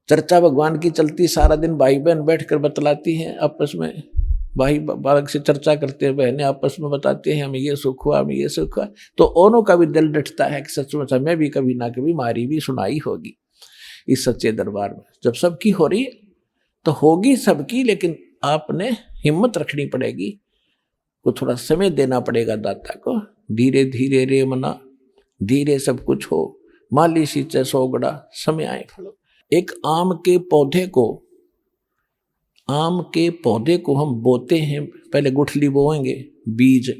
चर्चा भगवान की चलती, सारा दिन भाई बहन बैठकर बतलाती हैं आपस में, भाई बालक से चर्चा करते हैं, बहनें आपस में बताते हैं हमें ये सुख हुआ, हमें ये सुख हुआ। तो औरों का भी दिल डटता है कि सचमुच हमें भी कभी ना कभी मारी भी सुनाई होगी इस सच्चे दरबार में। जब सबकी हो रही है तो होगी सबकी, लेकिन आपने हिम्मत रखनी पड़ेगी, को थोड़ा समय देना पड़ेगा दाता को। धीरे धीरे रे मना, धीरे सब कुछ हो, माली सींचे सोगड़ा, समय आए फलो। एक आम के पौधे को हम बोते हैं, पहले गुठली बोएंगे, बीज,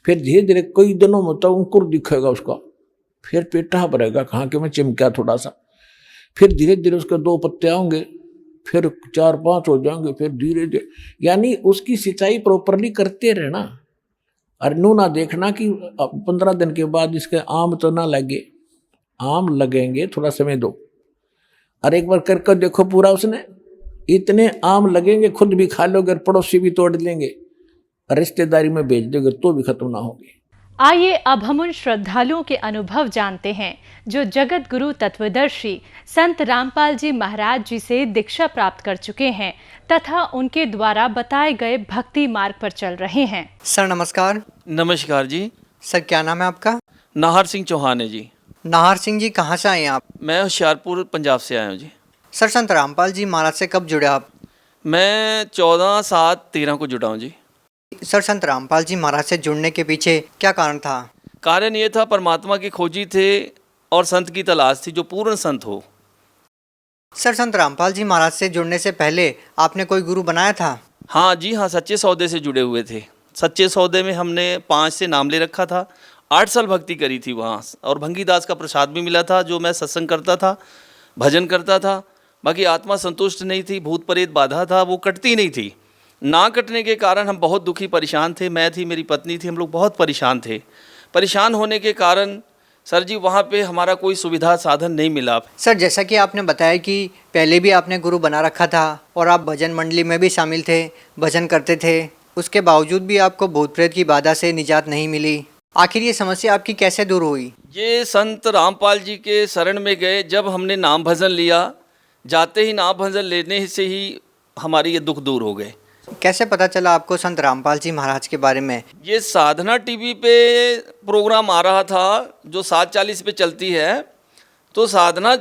फिर धीरे धीरे कई दिनों में तो अंकुर दिखेगा उसका, फिर पेटा भरेगा, कहाँ के में चिमका थोड़ा सा, फिर धीरे धीरे उसके 2 पत्ते आएंगे, फिर 4-5 हो जाएंगे, फिर धीरे धीरे, यानी उसकी सिंचाई प्रॉपरली करते रहना। और नू ना देखना कि 15 दिन के बाद इसके आम तो ना लगे, आम लगेंगे, थोड़ा समय दो। और एक बार करके देखो पूरा, उसने इतने आम लगेंगे खुद भी खा लोगे और पड़ोसी भी तोड़ लेंगे, रिश्तेदारी में भेज दोगे तो भी खत्म ना होगी। आइए अब हम उन श्रद्धालुओं के अनुभव जानते हैं जो जगत गुरु तत्वदर्शी संत रामपाल जी महाराज जी से दीक्षा प्राप्त कर चुके हैं तथा उनके द्वारा बताए गए भक्ति मार्ग पर चल रहे हैं। सर नमस्कार। नमस्कार जी। सर क्या नाम है आपका? नाहर सिंह चौहान है जी। नाहर सिंह जी, कहाँ से आए हैं आप? मैं होशियारपुर पंजाब से आया हूँ जी। सर संत रामपाल जी महाराज से कब जुड़े आप? मैं 14/7/13 को जुड़ा हूँ जी। सर, संत रामपाल जी महाराज से जुड़ने के पीछे क्या कारण था? कारण ये था, परमात्मा की खोजी थे और संत की तलाश थी जो पूर्ण संत हो। सर, संत रामपाल जी महाराज से जुड़ने से पहले आपने कोई गुरु बनाया था? हाँ जी हाँ, सच्चे सौदे से जुड़े हुए थे। सच्चे सौदे में हमने 5 से नाम ले रखा था। 8 साल भक्ति करी थी वहाँ, और भंगीदास का प्रसाद भी मिला था जो मैं सत्संग करता था, भजन करता था। बाकी आत्मा संतुष्ट नहीं थी, भूत प्रेत बाधा था, वो कटती नहीं थी। ना कटने के कारण हम बहुत दुखी परेशान थे। मैं थी, मेरी पत्नी थी, हम लोग बहुत परेशान थे। परेशान होने के कारण सर जी वहाँ पे हमारा कोई सुविधा साधन नहीं मिला। सर, जैसा कि आपने बताया कि पहले भी आपने गुरु बना रखा था और आप भजन मंडली में भी शामिल थे, भजन करते थे, उसके बावजूद भी आपको भूत प्रेत की बाधा से निजात नहीं मिली। आखिर ये समस्या आपकी कैसे दूर हुई? ये संत रामपाल जी के शरण में गए, जब हमने नाम भजन लिया, जाते ही नाम भजन लेने से ही हमारी ये दुख दूर हो गए। कैसे पता चला आपको संत रामपाल जी महाराज के बारे में? ये साधना टीवी पे प्रोग्राम आ रहा था जो 7:40 पे चलती है। तो साधना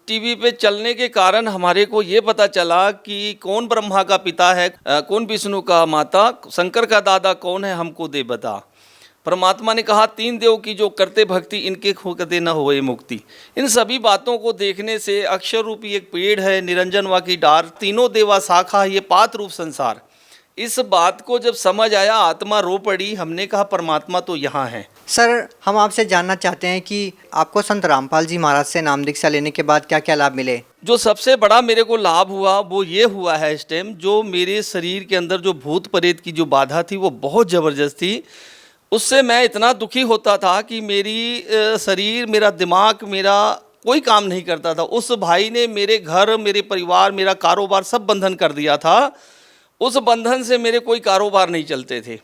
टीवी पे चलने के कारण हमारे को ये पता चला कि कौन ब्रह्मा का पिता है, कौन विष्णु का माता, शंकर का दादा कौन है, हमको दे बता। परमात्मा ने कहा 3 देव की जो करते भक्ति, इनके खोकते न होए मुक्ति। इन सभी बातों को देखने से अक्षर रूपी एक पेड़ है, निरंजन वा की डार, तीनों देवा शाखा, ये पात रूप संसार। इस बात को जब समझ आया, आत्मा रो पड़ी। हमने कहा परमात्मा तो यहाँ है। सर, हम आपसे जानना चाहते हैं कि आपको संत रामपाल जी महाराज से नाम दीक्षा लेने के बाद क्या क्या लाभ मिले? जो सबसे बड़ा मेरे को लाभ हुआ वो ये हुआ है इस टाइम, जो मेरे शरीर के अंदर जो भूत प्रेत की जो बाधा थी वो बहुत ज़बरदस्त थी। उससे मैं इतना दुखी होता था कि मेरी शरीर, मेरा दिमाग, मेरा कोई काम नहीं करता था। उस भाई ने मेरे घर, मेरे परिवार, मेरा कारोबार सब बंधन कर दिया था। उस बंधन से मेरे कोई कारोबार नहीं चलते थे।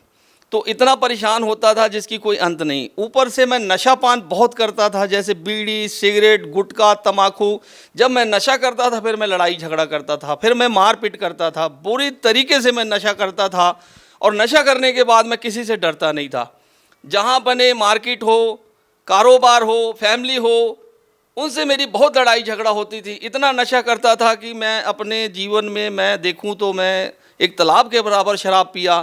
तो इतना परेशान होता था जिसकी कोई अंत नहीं। ऊपर से मैं नशा पान बहुत करता था, जैसे बीड़ी, सिगरेट, गुटखा, तम्बाकू। जब मैं नशा करता था फिर मैं लड़ाई झगड़ा करता था, फिर मैं मारपीट करता था, बुरी तरीके से मैं नशा करता था। और नशा करने के बाद मैं किसी से डरता नहीं था। जहाँ बने, मार्केट हो, कारोबार हो, फैमिली हो, उनसे मेरी बहुत लड़ाई झगड़ा होती थी। इतना नशा करता था कि मैं अपने जीवन में मैं देखूं तो मैं एक तालाब के बराबर शराब पिया।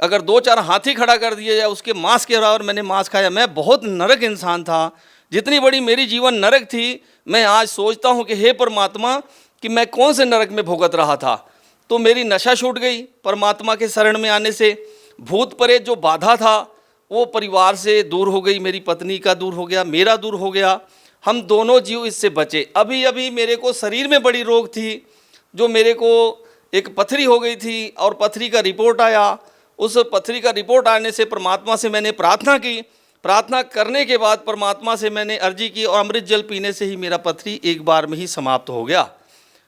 अगर 2-4 हाथी खड़ा कर दिया जाए उसके मांस के बराबर मैंने मांस खाया। मैं बहुत नरक इंसान था। जितनी बड़ी मेरी जीवन नरक थी, मैं आज सोचता हूँ कि हे परमात्मा, कि मैं कौन से नरक में भुगत रहा था। तो मेरी नशा छूट गई परमात्मा के शरण में आने से। भूत प्रेत जो बाधा था वो परिवार से दूर हो गई, मेरी पत्नी का दूर हो गया, मेरा दूर हो गया। हम दोनों जीव इससे बचे। अभी अभी मेरे को शरीर में बड़ी रोग थी, जो मेरे को एक पथरी हो गई थी और पथरी का रिपोर्ट आया। उस पथरी का रिपोर्ट आने से परमात्मा से मैंने प्रार्थना की। प्रार्थना करने के बाद परमात्मा से मैंने अर्जी की और अमृत जल पीने से ही मेरा पथरी एक बार में ही समाप्त हो गया।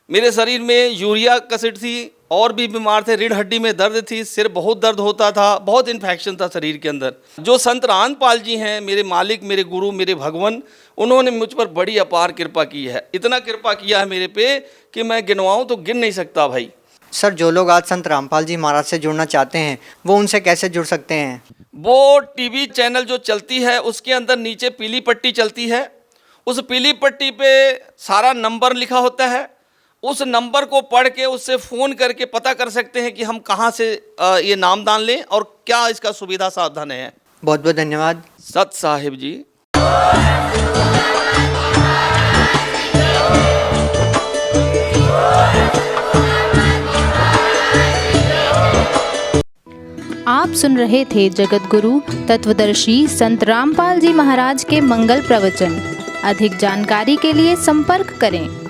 मेरे शरीर में यूरिया कसिड थी, और भी बीमार थे, रीढ़ हड्डी में दर्द थी, सिर बहुत दर्द होता था, बहुत इन्फेक्शन था शरीर के अंदर। जो संत रामपाल जी हैं, मेरे मालिक, मेरे गुरु, मेरे भगवान, उन्होंने मुझ पर बड़ी अपार कृपा की है। इतना कृपा किया है मेरे पे कि मैं गिनवाऊँ तो गिन नहीं सकता भाई। सर, जो लोग आज संत रामपाल जी महाराज से जुड़ना चाहते हैं वो उनसे कैसे जुड़ सकते हैं? वो टीवी चैनल जो चलती है उसके अंदर नीचे पीली पट्टी चलती है। उस पीली पट्टी पे सारा नंबर लिखा होता है। उस नंबर को पढ़ के उससे फ़ोन करके पता कर सकते हैं कि हम कहाँ से ये नामदान लें और क्या इसका सुविधा साधन है। बहुत बहुत धन्यवाद। सत साहिब जी। आप सुन रहे थे जगत गुरु तत्वदर्शी संत रामपाल जी महाराज के मंगल प्रवचन। अधिक जानकारी के लिए संपर्क करें।